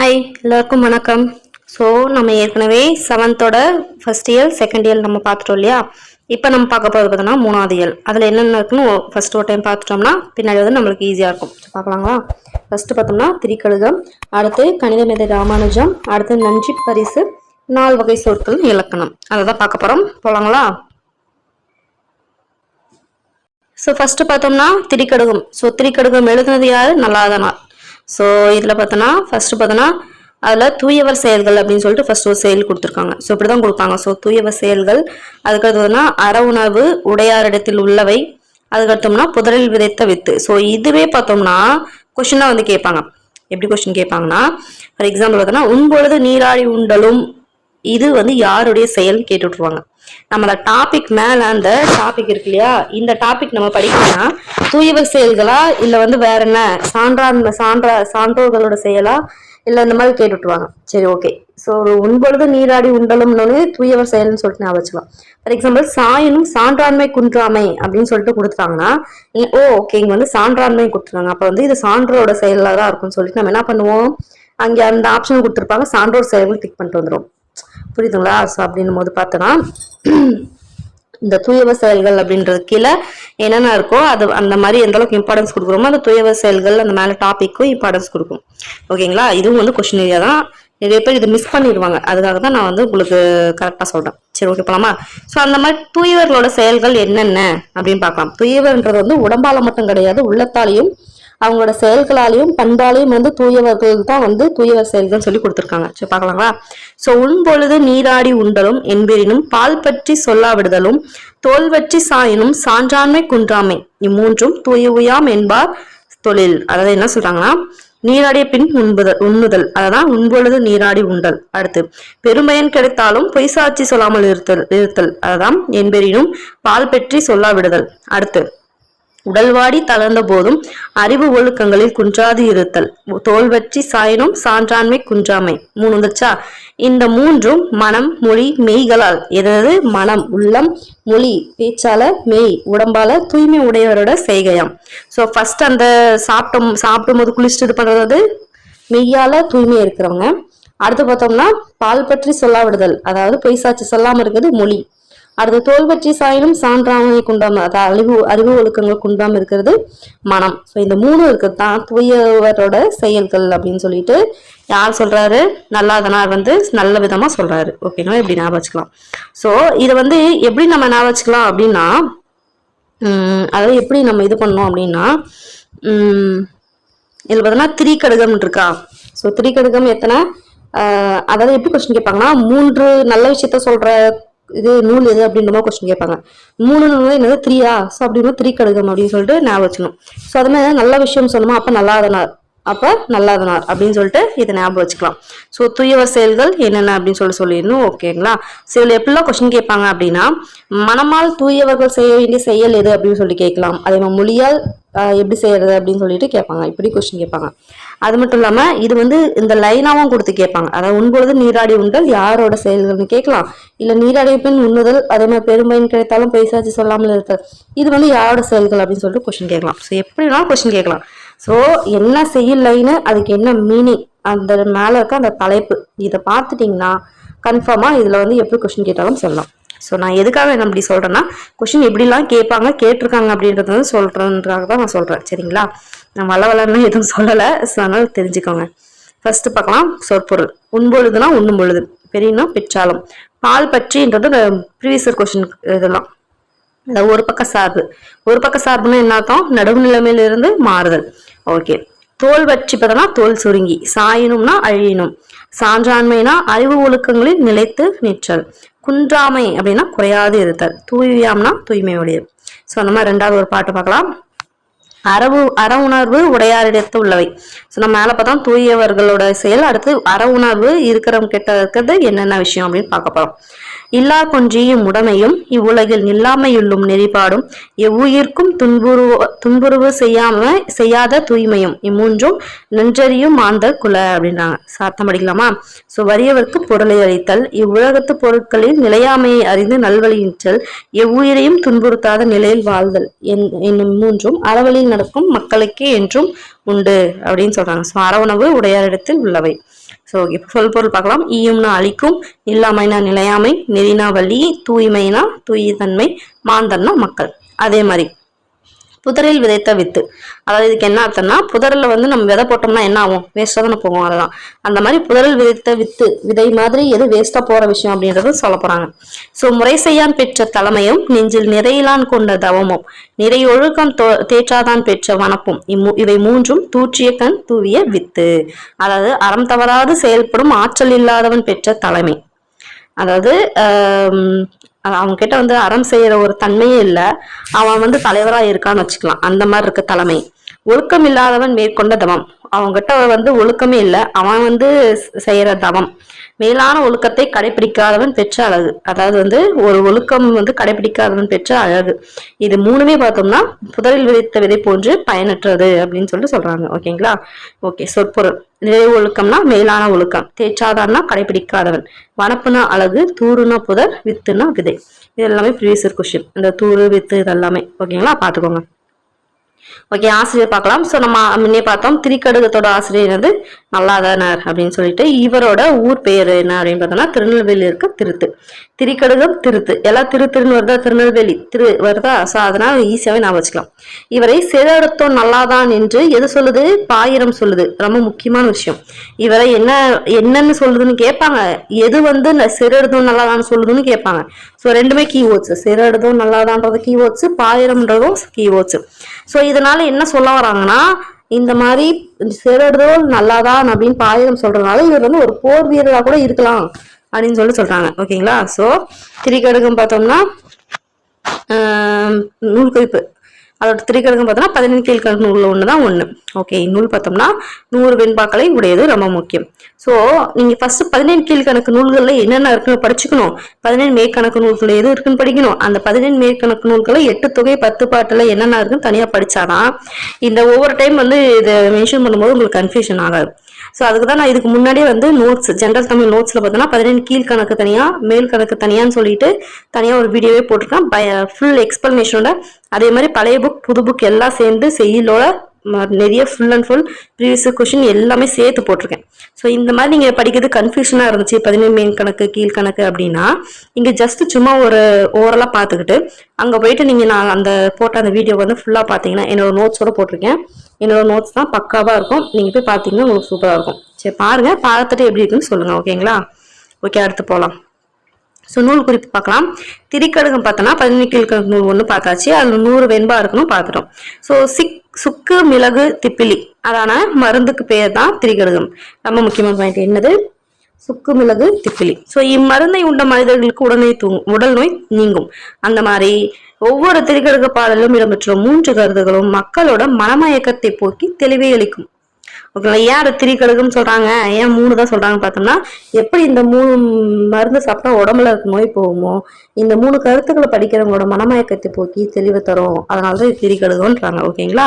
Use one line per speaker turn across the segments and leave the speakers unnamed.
Hi எல்லாருக்கும் வணக்கம். So நம்ம ஏற்கனவே 7th first year second year நம்ம பார்த்துட்டோம் இல்லையா. இப்போ நம்ம பார்க்க போகிறது பார்த்தோம்னா 3வது இயர். அதில் என்னென்ன இருக்குன்னு ஃபர்ஸ்ட் ஒரு டைம் பார்த்துட்டோம்னா பின்னாடி வந்து நம்மளுக்கு ஈஸியாக இருக்கும். பார்க்கலாங்களா? ஃபர்ஸ்ட் பார்த்தோம்னா திரிகடுகம், அடுத்து கணித மேதை ராமானுஜம், அடுத்து நன்றி பரிசு, 4 வகை சொற்கள் இலக்கணம், அதை தான் பார்க்க போகிறோம். போகலாங்களா? ஸோ ஃபர்ஸ்ட் பார்த்தோம்னா திரிகடுகம். ஸோ திரிகடுகம் எழுதுனது யாரு? நல்லாதனார். ஸோ இதில் பார்த்தோன்னா ஃபர்ஸ்ட் பார்த்தோன்னா அதில் தூயவர் செயல்கள் அப்படின்னு சொல்லிட்டு ஃபர்ஸ்ட் ஒரு செயல் கொடுத்துருக்காங்க. ஸோ இப்படி தான் கொடுப்பாங்க. ஸோ தூயவர் செயல்கள், அதுக்கடுத்ததுன்னா அற உணவு உடையாரிடத்தில் உள்ளவை, அதுக்கடுத்தோம்னா புதரில் விதைத்த வித்து. ஸோ இதுவே பார்த்தோம்னா கொஸ்டினாக வந்து கேட்பாங்க. எப்படி கொஸ்டின் கேட்பாங்கன்னா, ஃபார் எக்ஸாம்பிள் பார்த்தோன்னா உண்பொழுது நீராடி உண்டலும், இது வந்து யாருடைய செயல் கேட்டுட்ருவாங்க. நம்மள டாபிக் மேல அந்த டாபிக் இருக்கு இல்லையா, இந்த டாபிக் நம்ம படிக்கணும்னா தூயவர் செயல்களா இல்ல வந்து வேற என்ன சான்றோர்களோட செயலா இல்ல இந்த மாதிரி கேட்டுட்டுருவாங்க. சரி, ஓகே. ஸோ ஒரு உண்பொழுது நீராடி உண்டலும்னு தூயவர் செயல்னு சொல்லிட்டு நான் வச்சுக்கலாம். ஃபார் எக்ஸாம்பிள் சாயினும் சான்றாண்மை குன்றாமை அப்படின்னு சொல்லிட்டு கொடுத்துட்டாங்கன்னா ஓகே, இங்க வந்து சான்றாண்மை கொடுத்துருக்காங்க, அப்ப வந்து இது சான்றோட செயலா தான் இருக்கும்னு சொல்லிட்டு நம்ம என்ன பண்ணுவோம், அங்க அந்த ஆப்ஷன் கொடுத்துருப்பாங்க, சான்றோர் செயல்கள் டிக் பண்ணிட்டு வந்துடும். புரியுதுங்களா? ஸோ அப்படின்னும் போது பார்த்தோன்னா இந்த தூயவர் செயல்கள் அப்படின்றது கீழே என்னென்ன இருக்கோ அது அந்த மாதிரி எந்த அளவுக்கு இம்பார்ட்டன்ஸ் கொடுக்குறோமோ அந்த தூயவர் செயல்கள் அந்த மேலே டாப்பிக்கும் இம்பார்ட்டன்ஸ் கொடுக்கும். ஓகேங்களா? இதுவும் வந்து கொஸ்டின் ஏரியா தான். நிறைய பேர் இதை மிஸ் பண்ணிடுவாங்க, அதுக்காக தான் நான் வந்து உங்களுக்கு கரெக்டாக சொல்கிறேன். சரி, ஓகே, போகலாமா? ஸோ அந்த மாதிரி தூயவர்களோட செயல்கள் என்னென்ன அப்படின்னு பார்க்கலாம். தூயவர்ன்றது வந்து உடம்பால மட்டும் கிடையாது, உள்ளத்தாலையும் அவங்களோட செயல்களாலையும் பண்பாலையும் வந்து தூயவர்கள் தான் வந்து தூயவர் செயல்கள் சொல்லி கொடுத்துருக்காங்க. சரி, பார்க்கலாங்களா? ஸோ உண்பொழுது நீராடி உண்டலும் என்பெரினும் பால் பற்றி சொல்லாவிடுதலும் தோல் வற்றி சாயினும் சான்றாண்மை குன்றாமை, இம்மூன்றும் தூயவுயாம் என்பார் தொழில். அதாவது என்ன சொல்றாங்கன்னா, நீராடிய பின் உண்ணுதல், அதான் உண்பொழுது நீராடி உண்டல். அடுத்து பெரும்பயன் கிடைத்தாலும் பொய்சாட்சி சொல்லாமல் இருத்தல், அதான் என்பெரினும் பால் பற்றி சொல்லாவிடுதல். அடுத்து உடல்வாடி தளர்ந்த போதும் அறிவு ஒழுக்கங்களில் குன்றாது இருத்தல், தோல்வற்றி சாயினும் சான்றாண்மை குன்றாமை. 3 வந்துச்சா? இந்த 3ம் மனம் மொழி மெய்களால், எதாவது மனம் உள்ளம், மொழி பேச்சால, மெய் உடம்பால தூய்மை உடையவரோட செய்கையாம். ஸோ ஃபர்ஸ்ட் அந்த சாப்பிடும் போது குளிச்சுட்டு இது பண்றது மெய்யால தூய்மை இருக்கிறவங்க. அடுத்து பார்த்தோம்னா பால் பற்றி சொல்லாவிடுதல், அதாவது பொய் சாட்சி சொல்லாம இருக்கிறது மொழி. அடுத்து தோல் பற்றி சாயினும் சான்றாண்மை குண்டாம, அதாவது அறிவு ஒழுக்கங்கள் குண்டாம இருக்கிறது மனம். ஸோ இந்த 3 இருக்கிறது தான் தூயவரோட செயல்கள் அப்படின்னு சொல்லிட்டு யார் சொல்றாரு? நல்லாதனார் வந்து நல்ல விதமா சொல்றாரு. ஓகேங்களா? இப்படி ஞாபகம் வச்சுக்கலாம். ஸோ இதை வந்து எப்படி நம்ம ஞாபகம் வச்சுக்கலாம் அப்படின்னா, அதாவது எப்படி நம்ம இது பண்ணோம் அப்படின்னா, இதில் பார்த்தோன்னா திரிகடுகம் இருக்கா. ஸோ திரிகடுகம் எத்தனை, அதாவது எப்படி கொஸ்டின் கேட்பாங்கன்னா, 3 நல்ல விஷயத்த சொல்ற இது நூல் எது அப்படின்ற மாதிரி கொஸ்டின் கேட்பாங்க. 3 நூல் என்னது 3ஆ? ஸோ அப்படின்னு திரிகடுகம் அப்படின்னு சொல்லிட்டு ஞாபகம் வச்சுக்கணும். ஸோ அது மாதிரி நல்ல விஷயம் சொல்லணுமா, அப்ப நல்லாதனார் அப்படின்னு சொல்லிட்டு இதை ஞாபகம் வச்சுக்கலாம். ஸோ தூயவர் செயல்கள் என்னென்ன அப்படின்னு சொல்லிடணும். ஓகேங்களா? ஸோ இதில் எப்படிலாம் கொஸ்டின் கேட்பாங்க அப்படின்னா, மனமால் தூயவர்கள் செய்ய வேண்டிய செயல் எது அப்படின்னு சொல்லி கேட்கலாம். அதே மாதிரி மொழியால் எப்படி செய்யறது அப்படின்னு சொல்லிட்டு கேட்பாங்க. இப்படி கொஸ்டின் கேட்பாங்க. அது மட்டும் இல்லாம இது வந்து இந்த லைனாவும் கொடுத்து கேட்பாங்க. அதாவது உண்பொழுது நீராடி உண்டல் யாரோட செயல்கள்னு கேட்கலாம், இல்ல நீராடிய பின் உண்ணுதல், அதே மாதிரி பெருமையின் கிடைத்தாலும் பைசாச்சு சொல்லாமல் இருத்தல், இது வந்து யாரோட செயல்கள் அப்படின்னு சொல்லிட்டு கொஸ்டின் கேட்கலாம். ஸோ எப்படினாலும் கொஸ்டின் கேட்கலாம். ஸோ என்ன செய்யல் லைனு, அதுக்கு என்ன மீனிங், அந்த மேல இருக்க அந்த தலைப்பு, இதை பார்த்துட்டீங்கன்னா கன்ஃபார்மா இதுல வந்து எப்படி கொஸ்டின் கேட்டாலும் சொல்லலாம். ஸோ நான் எதுக்காக என்ன அப்படி சொல்றேன்னா, கொஸ்டின் எப்படிலாம் கேட்டிருக்காங்க அப்படின்றது வந்து சொல்றதுக்காக தான் நான் சொல்றேன். சரிங்களா? நான் வளன்னு எதுவும் சொல்லலை, ஸோ அதனால தெரிஞ்சுக்கோங்க. ஃபர்ஸ்ட் பார்க்கலாம் சொற்பொருள். உண்பொழுதுனா உண்ணும் பொழுது, பெரியனா பெற்றாலும், பால் பற்றின்றது ப்ரீவியஸ் கொஸ்டின் இதெல்லாம். ஒரு பக்க சார்புன்னா என்ன அர்த்தம்? நடுவுநிலைமையிலிருந்து மாறுதல். ஓகே. தோல் வற்றி பார்த்தோம்னா தோல் சுருங்கி, சாயினும்னா அழியணும், சான்றாண்மைனா அறிவு ஒழுக்கங்களில் நிலைத்து நிற்றல், குன்றாமை அப்படின்னா குறையாது இருத்தல், தூயாம்னா தூய்மையுடைய. ஸோ அந்த மாதிரி 2வது ஒரு பாட்டு பார்க்கலாம். அற உணர்வு உடையாரிடத்து உள்ளவை. ஸோ நம்ம மேலே பார்த்தா தூயவர்களோட செயல். அடுத்து அற உணர்வு இருக்கிறவங்க கிட்ட இருக்கிறது என்னென்ன விஷயம் அப்படின்னு பார்க்க போறோம். இல்லா கொன்றியும் உடமையும் இவ்வுலகில் நில்லாமையுள்ளும் நெறிபாடும் எவ்வுயிர்க்கும் துன்புறுவு செய்யாத தூய்மையும் இம்மூன்றும் நன்றறியும் மாந்தர் குல அப்படின்றாங்க. சார்த்தம் படிக்கலாமா? ஸோ வறியவர்க்கு பொருளை அளித்தல், இவ்வுலகத்து பொருட்களில் நிலையாமையை அறிந்து நல்வழியின்றல், எவ்வுயிரையும் துன்புறுத்தாத நிலையில் வாழ்தல் என்னும் மூன்றும் அறவழியில் நடக்கும் மக்களுக்கே என்றும் உண்டு அப்படின்னு சொல்றாங்க. ஸோ அறவுணவு உடையாரிடத்தில் உள்ளவை. ஸோ இப்போ சொல் பொருள் பார்க்கலாம். ஈயும்னா அழிக்கும், இல்லாமைனா நிலையாமை, நெறினா வழி, தூய்மைனா தூய்தன்மை, மாந்தர்னா மக்கள். அதே மாதிரி புதரில் விதைத்த வித்து, அதாவது இதுக்கு என்ன அர்த்தம்னா புதரில் வந்து நம்ம விதை போட்டோம்னா என்ன ஆகும், வேஸ்ட்டாக தானே போகும். அதுதான் அந்த மாதிரி புதரில் விதைத்த வித்து விதை மாதிரி எது வேஸ்ட்டாக போகிற விஷயம் அப்படின்றது சொல்ல போகிறாங்க. ஸோ முறை செய்யான் பெற்ற தலைமையும் நெஞ்சில் நிறையிலான் கொண்ட தவமும் நிறை ஒழுக்கம் தேற்றாதான் பெற்ற வனப்பும் இவை மூன்றும் தூற்றிய கண் தூவிய வித்து. அதாவது அறம் தவறாது செயல்படும் ஆற்றல் இல்லாதவன் பெற்ற தலைமை. அதாவது அவங்க கிட்ட வந்து அறம் செய்யற ஒரு தன்மையே இல்லை, அவன் வந்து தலைவரா இருக்கான்னு வச்சுக்கலாம். அந்த மாதிரி இருக்க தலைமை. ஒழுக்கம் இல்லாதவன் மேற்கொண்ட தவம், அவங்ககிட்ட வந்து ஒழுக்கமே இல்லை, அவன் வந்து செய்யற தவம். மேலான ஒழுக்கத்தை கடைபிடிக்காதவன் பெற்ற அழகு, அதாவது வந்து ஒரு ஒழுக்கம் வந்து கடைபிடிக்காதவன் பெற்ற அழகு. இது மூணுமே பார்த்தோம்னா புதரில் விதைத்த விதை போன்று பயனற்றது அப்படின்னு சொல்றாங்க. ஓகேங்களா? ஓகே. சொற்பொருள். நிறை ஒழுக்கம்னா மேலான ஒழுக்கம், தேற்றாதான்னா கடைபிடிக்காதவன், வனப்புனா அழகு, தூருனா புதர், வித்துனா விதை. இது எல்லாமே ப்ரீவியஸ் இயர் கொஸ்டின். இந்த தூரு வித்து இதெல்லாமே. ஓகேங்களா? பாத்துக்கோங்க. ஓகே, ஆசிரியர் பார்க்கலாம். ஸோ நம்ம முன்னே பார்த்தோம் திரிகடுகத்தோட ஆசிரியர் வந்து நல்லாதனர் அப்படின்னு சொல்லிட்டு. இவரோட ஊர் பெயர் என்ன அப்படின்னு பார்த்தோம்னா திருநெல்வேலி இருக்க திருத்து. திரிகடுகம் திருத்து, எல்லாம் திருன்னு வருதா, திருநெல்வேலி திரு வருதா. ஸோ அதனால ஈஸியாவே நான் வச்சுக்கலாம். இவரை சிறடத்தோம் நல்லாதான் என்று எது சொல்லுது, பாயிரம் சொல்லுது. ரொம்ப முக்கியமான விஷயம். இவரை என்னன்னு சொல்லுதுன்னு கேட்பாங்க, எது வந்து சிறடுதும் நல்லாதான் சொல்லுதுன்னு கேட்பாங்க. ஸோ ரெண்டுமே கீவேர்ட்ஸ். சிறடுதும் நல்லாதான்றது கீவேர்ட்ஸ், பாயிரம்ன்றதும் கீவேர்ட்ஸ். ஸோ இதனால என்ன சொல்ல வராங்கன்னா, இந்த மாதிரி சிறடுதோல் நல்லாதான் அப்படின்னு பாயிரம் சொல்றதுனால இவர் வந்து ஒரு போர் வீரரா கூட இருக்கலாம் அப்படின்னு சொல்றாங்க. ஓகேங்களா? ஸோ திரிகடுகம் பார்த்தோம்னா நூல் குறிப்பு, அதோட திரிகடுகம் பார்த்தோம்னா 15 கீழ்கணக்கு நூல்ல ஒண்ணுதான் ஒண்ணு. ஓகே. நூல் பார்த்தோம்னா 100 வெண்பாக்களை உடையது, ரொம்ப முக்கியம். ஸோ நீங்க ஃபர்ஸ்ட் 15 கீழ்கணக்கு நூல்கள்ல என்னென்ன இருக்குன்னு படிச்சுக்கணும். 15 மேற்கணக்கு நூல்கள் எது இருக்குன்னு படிக்கணும். அந்த 15 மேற்கணக்கு நூல்களை 8 தொகை 10 பாட்டுல என்னென்ன இருக்குன்னு தனியா படிச்சாதான் இந்த ஒவ்வொரு டைம் வந்து இதை மென்ஷன் பண்ணும்போது உங்களுக்கு கன்ஃபியூஷன் ஆகாது. ஸோ அதுக்கு தான் நான் இதுக்கு முன்னாடியே வந்து நோட்ஸ், ஜென்ரல் தமிழ் நோட்ஸ்ல பார்த்தோன்னா 15 கீழ்கணக்கு தனியா மேல் கணக்கு தனியான்னு சொல்லிட்டு தனியா ஒரு வீடியோவே போட்டிருக்கேன் ஃபுல் எக்ஸ்பிளனேஷனோட. அதே மாதிரி பழைய புக் புது புக் எல்லாம் சேர்ந்து செய்யலோட நிறைய full and full previous question எல்லாமே சேர்த்து போட்டிருக்கேன். ஸோ இந்த மாதிரி நீங்க படிக்கிறது கன்ஃபியூஷனா இருந்துச்சு 15 மேல் கணக்கு கீழ்கணக்கு அப்படின்னா இங்க ஜஸ்ட் சும்மா ஒரு ஓவரலா பார்த்துக்கிட்டு அங்க போயிட்டு நீங்க நான் அந்த போட்ட அந்த வீடியோ வந்து ஃபுல்லா பாத்தீங்கன்னா என்னோட நோட்ஸோட போட்டிருக்கேன். என்னோட நோட்ஸ் தான் பக்காவா இருக்கும். நீங்க போய் பாத்தீங்கன்னா உங்களுக்கு சூப்பரா இருக்கும். சரி பாருங்க, பார்த்துட்டு எப்படி இருக்குன்னு சொல்லுங்க. ஓகேங்களா? ஓகே, அடுத்து போகலாம். ஸோ நூல் குறிப்பு பார்க்கலாம். திரிகடுகம் பார்த்தோன்னா 15 கீழ்கணக்கு நூல் 1 பார்த்தாச்சு. அதில் 100 வெண்பா இருக்கணும் பார்த்துட்டோம். ஸோ சுக்கு மிளகு திப்பிலி அதான மருந்துக்கு பேர் தான் திரிகடுகம். ரொம்ப முக்கியமான பாயிண்ட் என்னது, சுக்கு மிளகு திப்பிலி. ஸோ இம்மருந்தை உண்ட மனிதர்களுக்கு உடல் நோய் நீங்கும். அந்த மாதிரி ஒவ்வொரு திரிகடுக பாடலும் இடம்பெற்ற 3 கருத்துகளும் மக்களோட மனமயக்கத்தை போக்கி தெளிவை அளிக்கும். ஓகேங்களா? ஏன் அதை திரிகடுகம் சொல்றாங்க, ஏன் 3 தான் சொல்றாங்க பார்த்தோம்னா, எப்படி இந்த 3 மருந்து சாப்பிட்டா உடம்புல இருக்க நோய் போகுமோ இந்த 3 கருத்துக்களை படிக்கிறவங்களோட மனமயக்கத்தை போக்கி தெளிவு தரும். அதனாலதான் திரிகடுகம்ன்றாங்க. ஓகேங்களா?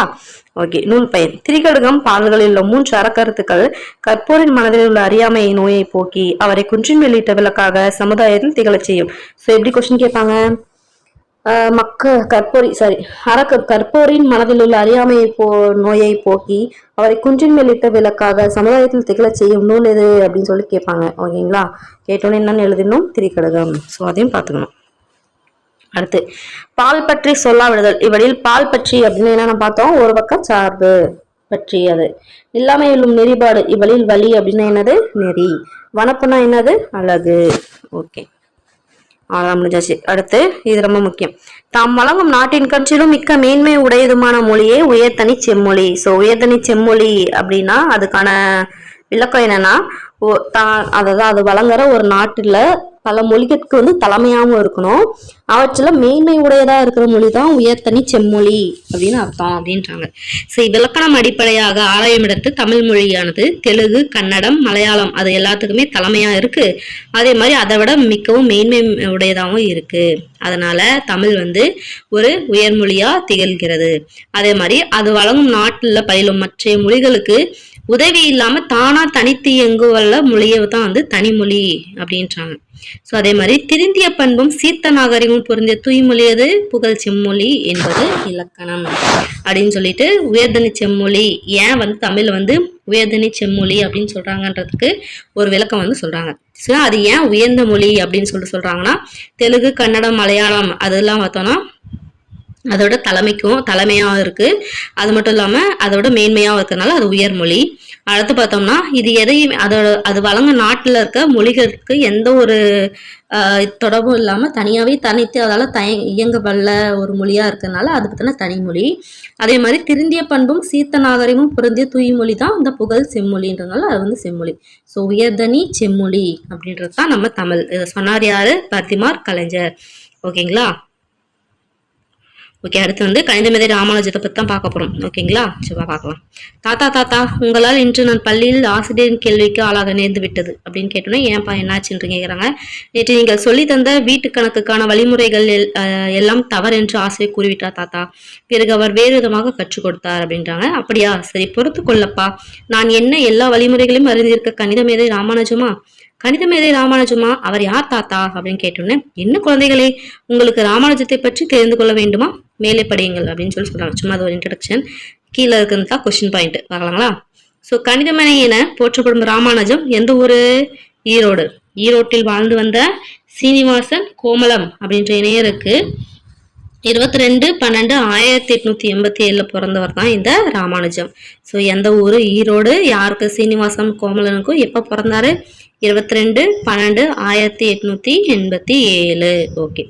ஓகே. நூல் பயன். திரிகடுகம் பாடல்களில் உள்ள 3 அறக்கருத்துக்கள் கற்போரின் மனதில் உள்ள அறியாமை நோயை போக்கி அவரை குன்றின் வெளியிட்ட விளக்காக சமுதாயத்தில் திகழச் செய்யும். ஸோ எப்படி கொஸ்டின் கேட்பாங்க, கற்போரின் மனதில் உள்ள அறியாமையை நோயை போக்கி அவரை குன்றின் மேலிட்ட விளக்காக சமுதாயத்தில் திகழச் செய்யும் நூல் எது அப்படின்னு சொல்லி கேட்பாங்க. ஓகேங்களா? கேட்டோன்னு என்னன்னு எழுதணும், திரிகடுகம். ஸோ அதையும் பார்த்துக்கணும். அடுத்து பால் பற்றி சொல்லாவிடுதல். இவழில் பால் பற்றி அப்படின்னு என்னென்ன பார்த்தோம், ஒரு பக்கம் சார்பு பற்றி, அது இல்லாமையிலும் நெறிபாடு. இவழில் வழி அப்படின்னு என்னது, நெறி. வனப்புனா என்னது, அழகு. ஓகே, முடிஞ்சாச்சு. அடுத்து இது ரொம்ப முக்கியம். தாம் வழங்கும் நாட்டின் கட்சியிலும் மிக்க மேன்மை உடையதுமான மொழியே உயர்தனி செம்மொழி. ஸோ உயர்தனி செம்மொழி அப்படின்னா அதுக்கான விளக்கம் என்னன்னா, அதாவது அது வழங்குற ஒரு நாட்டுல பல மொழிகளுக்கு வந்து தலைமையாகவும் இருக்கணும், அவற்றில் மேன்மை உடையதா இருக்கிற மொழி தான் உயர்தனி செம்மொழி அப்படின்னு அர்த்தம் அப்படின்றாங்க. ஸோ இவ்விலக்கணம் அடிப்படையாக ஆராயும் இடத்து தமிழ் மொழியானது தெலுங்கு, கன்னடம், மலையாளம் அது எல்லாத்துக்குமே தலைமையா இருக்கு. அதே மாதிரி அதை விட மிகவும் மேன்மை உடையதாகவும் இருக்கு. அதனால தமிழ் வந்து ஒரு உயர்மொழியா திகழ்கிறது. அதே மாதிரி அது வழங்கும் நாட்டில் பயிலும் மற்ற மொழிகளுக்கு உதவி இல்லாம தானா தனித்து இயங்குவல்ல மொழியை தான் வந்து தனிமொழி அப்படின்றாங்க. ஸோ அதே மாதிரி திருந்திய பண்பும் சீர்த்த நாகரிகமும் பொருந்திய தூய்மொழி அது புகழ் செம்மொழி என்பது இலக்கணம் அப்படின்னு சொல்லிட்டு உயர்தனி செம்மொழி ஏன் வந்து தமிழ்ல வந்து உயர்தனி செம்மொழி அப்படின்னு சொல்றாங்கன்றதுக்கு ஒரு விளக்கம் வந்து சொல்றாங்க. ஸோ அது ஏன் உயர்ந்த மொழி அப்படின்னு சொல்லிட்டு சொல்றாங்கன்னா தெலுங்கு, கன்னடம், மலையாளம் அதெல்லாம் பார்த்தோம்னா அதோட தலைமையாக இருக்கு. அது மட்டும் இல்லாம அதோட மேன்மையாகவும் இருக்கிறதுனால அது உயர்மொழி. அடுத்து பார்த்தோம்னா இது எதையும் அது வழங்க நாட்டுல இருக்க மொழிகளுக்கு எந்த ஒரு தொடர்பும் இல்லாம தனியாவே தனித்து அதால இயங்க வல்ல ஒரு மொழியா இருக்கிறதுனால அது பார்த்தோன்னா தனிமொழி. அதே மாதிரி திருந்திய பண்பும் சீர்த்த நாகரிகமும் பொருந்திய தூய்மொழி தான் இந்த புகழ் செம்மொழின்றதுனால அது வந்து செம்மொழி. ஸோ உயர்தனி செம்மொழி அப்படின்றது தான் நம்ம தமிழ். இதை சொன்னார் யாரு? பரதிமார் கலைஞர். ஓகேங்களா? ஓகே, அடுத்து வந்து கணிதமேதை ராமானுஜத்தை பற்றி தான் பார்க்க போகிறோம். ஓகேங்களா? சரி பார்க்கலாம். தாத்தா உங்களால் இன்று நான் பள்ளியில் ஆசிரியரின் கேள்விக்கு ஆளாக நேர்ந்து விட்டது அப்படின்னு கேட்டோன்னா ஏன்ப்பா என்னாச்சுன்னு கேட்குறாங்க. நேற்று நீங்கள் சொல்லி தந்த வீட்டு கணக்குக்கான வழிமுறைகள் எல்லாம் தவறு என்று ஆசிரியர் கூறிவிட்டார் தாத்தா. பிறகு அவர் வேறு விதமாக கற்றுக் கொடுத்தார் அப்படின்றாங்க. அப்படியா? சரி, பொறுத்து கொள்ளப்பா. நான் என்ன எல்லா வழிமுறைகளையும் அறிந்திருக்க கணிதமேதை ராமானுஜமா? கணிதமேதை ராமானுஜமா? அவர் யார் தாத்தா அப்படின்னு கேட்டோன்னே, என்ன குழந்தைகளே, உங்களுக்கு ராமானுஜத்தை பற்றி தெரிந்து கொள்ள வேண்டுமா? மேலே படியுங்கள் அப்படின்னு சொல்றாங்க. சும்மா அது ஒரு இன்ட்ரடக்ஷன். கீழே இருக்கிறது தான் கொஸ்டின் பாயிண்ட். பார்க்கலாங்களா? ஸோ கணிதமேதை என போற்றப்படும் ராமானுஜம் எந்த ஊரு? ஈரோடு. ஈரோட்டில் வாழ்ந்து வந்த சீனிவாசன் கோமலம் அப்படின்ற இணையருக்கு 22/12/1887 பிறந்தவர் தான் இந்த ராமானுஜம். ஸோ எந்த ஊரு? ஈரோடு. யாருக்கு? சீனிவாசன் கோமலனுக்கும் எப்போ பிறந்தாரு? 22/12/1887. ஓகே.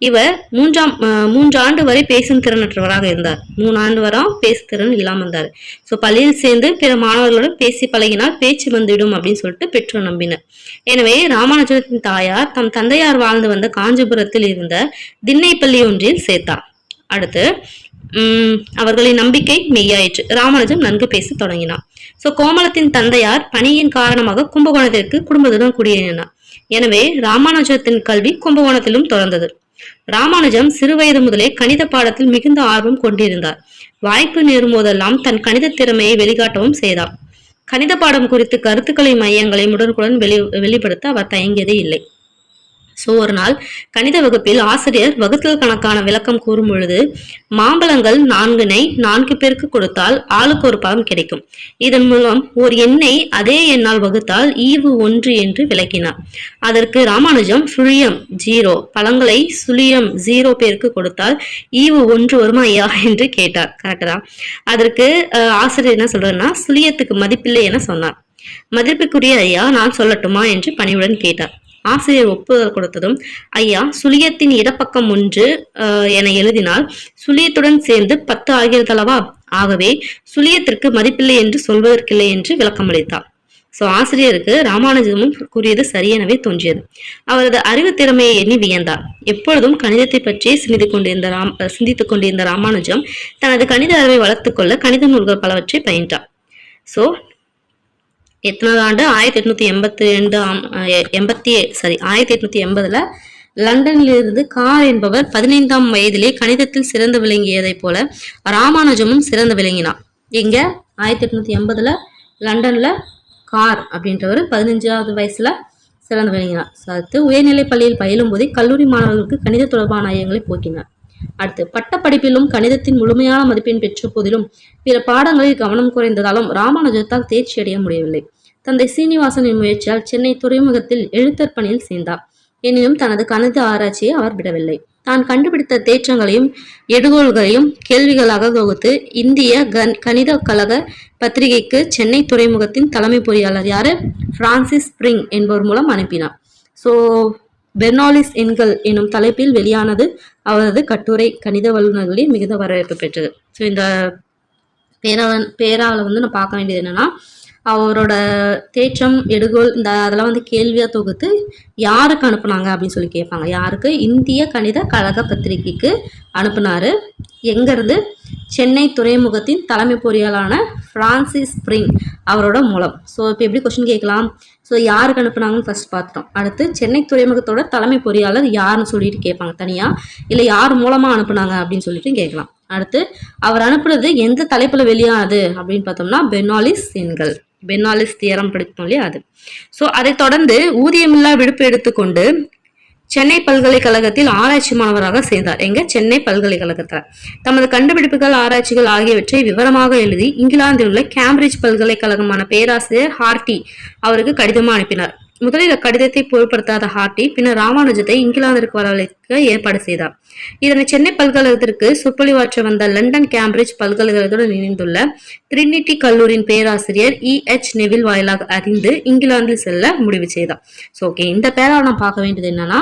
இவர் 3 ஆண்டு வரை பேசும் திறனற்றவராக இருந்தார். 3 ஆண்டு வரை பேசு திறன் இல்லாம இருந்தார். ஸோ பள்ளியில் சேர்ந்து பிற மாணவர்களுடன் பேசி பழகினால் பேச்சு வந்துவிடும் அப்படின்னு சொல்லிட்டு பெற்றோர் நம்பினர். எனவே ராமானுஜத்தின் தாயார் தம் தந்தையார் வாழ்ந்து வந்த காஞ்சிபுரத்தில் இருந்த திண்ணைப்பள்ளி ஒன்றில் சேர்த்தார். அடுத்து அவர்களின் நம்பிக்கை மெய்யாயிற்று. ராமானுஜம் நன்கு பேச தொடங்கினார். சோ கோமலத்தின் தந்தையார் பணியின் காரணமாக கும்பகோணத்திற்கு குடும்பத்துடன் குடியேறினார். எனவே ராமானுஜத்தின் கல்வி கும்பகோணத்திலும் தொடர்ந்தது. ராமானுஜம் சிறுவயது முதலே கணித பாடத்தில் மிகுந்த ஆர்வம் கொண்டிருந்தார். வாய்ப்பு நேரும் போதெல்லாம் தன் கணித திறமையை வெளிக்காட்டவும் செய்தார். கணித பாடம் குறித்து கருத்துக்களை மையங்களை உடனுக்குடன் வெளிப்படுத்த அவர் தயங்கியதே இல்லை. ஸோ ஒரு நாள் கணித வகுப்பில் ஆசிரியர் வகுத்தல் கணக்கான விளக்கம் கூறும் பொழுது மாம்பழங்கள் 4னை 4 பேருக்கு கொடுத்தால் ஆளுக்கு ஒரு பழம் கிடைக்கும். இதன் மூலம் ஒரு எண்ணை அதே எண்ணால் வகுத்தால் ஈவு 1 என்று விளக்கினார். அதற்கு ராமானுஜம் சுழியம் 0 பழங்களை சுழியம் 0 பேருக்கு கொடுத்தால் ஈவு 1 வருமா ஐயா என்று கேட்டார். கரெக்டா? அதற்கு ஆசிரியர் என்ன சொல்றாருன்னா சுழியத்துக்கு மதிப்பில்லை என சொன்னார். மதிப்புக்குரிய ஐயா நான் சொல்லட்டுமா என்று பணிவுடன் கேட்டார். ஆசிரியர் ஒப்புதல் கொடுத்ததும் ஐயா சுழியத்தின் இடப்பக்கம் 1 என எழுதினால் சுழியத்துடன் சேர்ந்து 10 ஆகிறதளவா? ஆகவே சுழியத்திற்கு மதிப்பில்லை என்று சொல்வதற்கில்லை என்று விளக்கமளித்தார். சோ ஆசிரியருக்கு ராமானுஜமும் கூறியது சரியெனவே தோன்றியது. அவரது அறிவு திறமையை எண்ணி வியந்தார். எப்பொழுதும் கணிதத்தை பற்றியே சிந்தித்துக் கொண்டிருந்த ராமானுஜம் தனது கணித அறிவை வளர்த்துக் கொள்ள கணித நூல்கள் பலவற்றை பயின்றார். சோ எத்தனாவது ஆண்டு? 1880 லண்டனில் இருந்து கார் என்பவர் 15ஆம் வயதிலே கணிதத்தில் சிறந்து விளங்கியதை போல ராமானுஜமும் சிறந்து விளங்கினார். எங்க? 1880 லண்டன்ல கார் அப்படின்றவர் 15வது வயசுல சிறந்து விளங்கினார். அடுத்து உயர்நிலை பள்ளியில் பயிலும் போதே கல்லூரி மாணவர்களுக்கு கணித தொடர்பான ஐயங்களை போக்கினார். அடுத்து பட்ட படிப்பிலும் கணிதத்தின் முழுமையான மதிப்பெண் பெற்ற போதிலும் பிற பாடங்களில் கவனம் குறைந்ததாலும் ராமானுஜத்தால் தேர்ச்சி அடைய முடியவில்லை. தந்தை சீனிவாசனின் முயற்சியால் சென்னை துறைமுகத்தில் எழுத்தர் பணியில் சேர்ந்தார். எனினும் தனது கணித ஆராய்ச்சியை அவர் விடவில்லை. தான் கண்டுபிடித்த தேற்றங்களையும் எடுகோள்களையும் கேள்விகளாக தொகுத்து இந்திய கணித கழக பத்திரிகைக்கு சென்னை துறைமுகத்தின் தலைமை பொறியாளர் யாரு? பிரான்சிஸ் ஸ்பிரிங் என்பவர் மூலம் அனுப்பினார். ஸோ பெர்னாலிஸ் எண்கள் எனும் தலைப்பில் வெளியானது அவரது கட்டுரை கணித வல்லுநர்களில் மிகுந்த வரவேற்பு பெற்றது. ஸோ இந்த பேராவில் வந்து நான் பார்க்க வேண்டியது என்னன்னா அவரோட தேற்றம் எடுகோள் அதெல்லாம் வந்து கேள்வியாக தொகுத்து யாருக்கு அனுப்புனாங்க அப்படின்னு சொல்லி கேட்பாங்க. யாருக்கு? இந்திய கணித கழக பத்திரிகைக்கு அனுப்புனாரு. எங்கேருந்து? சென்னை துறைமுகத்தின் தலைமை பொறியாளரான பிரான்சிஸ் ஸ்ப்ரிங் அவரோட மூலம். ஸோ இப்போ எப்படி கொஸ்டின் கேட்கலாம்? ஸோ யாருக்கு அனுப்புனாங்கன்னு ஃபர்ஸ்ட் பார்த்துட்டோம். அடுத்து சென்னை துறைமுகத்தோட தலைமை பொறியாளர் யாருன்னு சொல்லிட்டு கேட்பாங்க தனியாக, இல்லை யார் மூலமாக அனுப்புனாங்க அப்படின்னு சொல்லிட்டு கேட்கலாம். அடுத்து அவர் அனுப்புறது எந்த தலைப்பில் வெளியானது அப்படின்னு பார்த்தோம்னா பெர்னாலிஸ் எண்கள், பெர்னாலிஸ் தியரம் படித்தோம் இல்லையா அது. ஸோ அதை தொடர்ந்து ஊதியமில்லா விடுப்பு எடுத்துக்கொண்டு சென்னை பல்கலைக்கழகத்தில் ஆராய்ச்சி மாணவராக சேர்ந்தார். எங்க? சென்னை பல்கலைக்கழகத்தில். தமது கண்டுபிடிப்புகள் ஆராய்ச்சிகள் ஆகியவற்றை விவரமாக எழுதி இங்கிலாந்தில் உள்ள கேம்பிரிட்ஜ் பல்கலைக்கழகமான பேராசிரியர் ஹார்டி அவருக்கு கடிதமாக அனுப்பினார். முதலில் கடிதத்தை பொருட்படுத்தாத ஹார்டி பின்னர் ராமானுஜத்தை இங்கிலாந்திற்கு வரவழைக்க ஏற்பாடு செய்தார். இதனை சென்னை பல்கலைக்கழகத்திற்கு சொற்பொழிவாற்ற வந்த லண்டன் கேம்பிரிட்ஜ் பல்கலைக்கழகத்துடன் இணைந்துள்ள ட்ரினிட்டி கல்லூரியின் பேராசிரியர் E.H. நெவில் வாயிலாக அறிந்து இங்கிலாந்தில் செல்ல முடிவு செய்தார். ஸோ ஓகே, இந்த பேராவை நான் பார்க்க வேண்டியது என்னன்னா,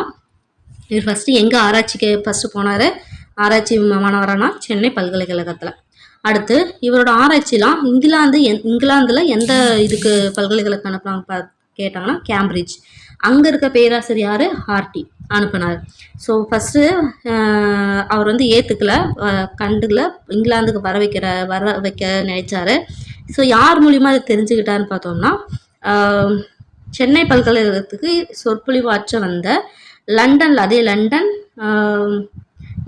இவர் ஃபர்ஸ்ட் எங்க ஆராய்ச்சிக்கு ஃபர்ஸ்ட் போனாரு? ஆராய்ச்சி மாணவரானா சென்னை பல்கலைக்கழகத்துல. அடுத்து இவரோட ஆராய்ச்சிலாம் இங்கிலாந்துல எந்த இதுக்கு பல்கலைக்கழகம் அனுப்புறாங்க கேட்டாங்கன்னா கேம்பிரிட்ஜ். அங்கே இருக்க பேராசிரியர் யாரு? ஹார்டி அனுப்புனார். ஸோ ஃபஸ்ட்டு அவர் வந்து ஏற்றுக்கல, கண்டுக்கல, இங்கிலாந்துக்கு வர வைக்க நினைச்சாரு. ஸோ யார் மூலியமாக அதை தெரிஞ்சுக்கிட்டாருன்னு பார்த்தோம்னா, சென்னை பல்கலைக்கழகத்துக்கு சொற்பொழிவாற்ற வந்த லண்டனில், அதே லண்டன்,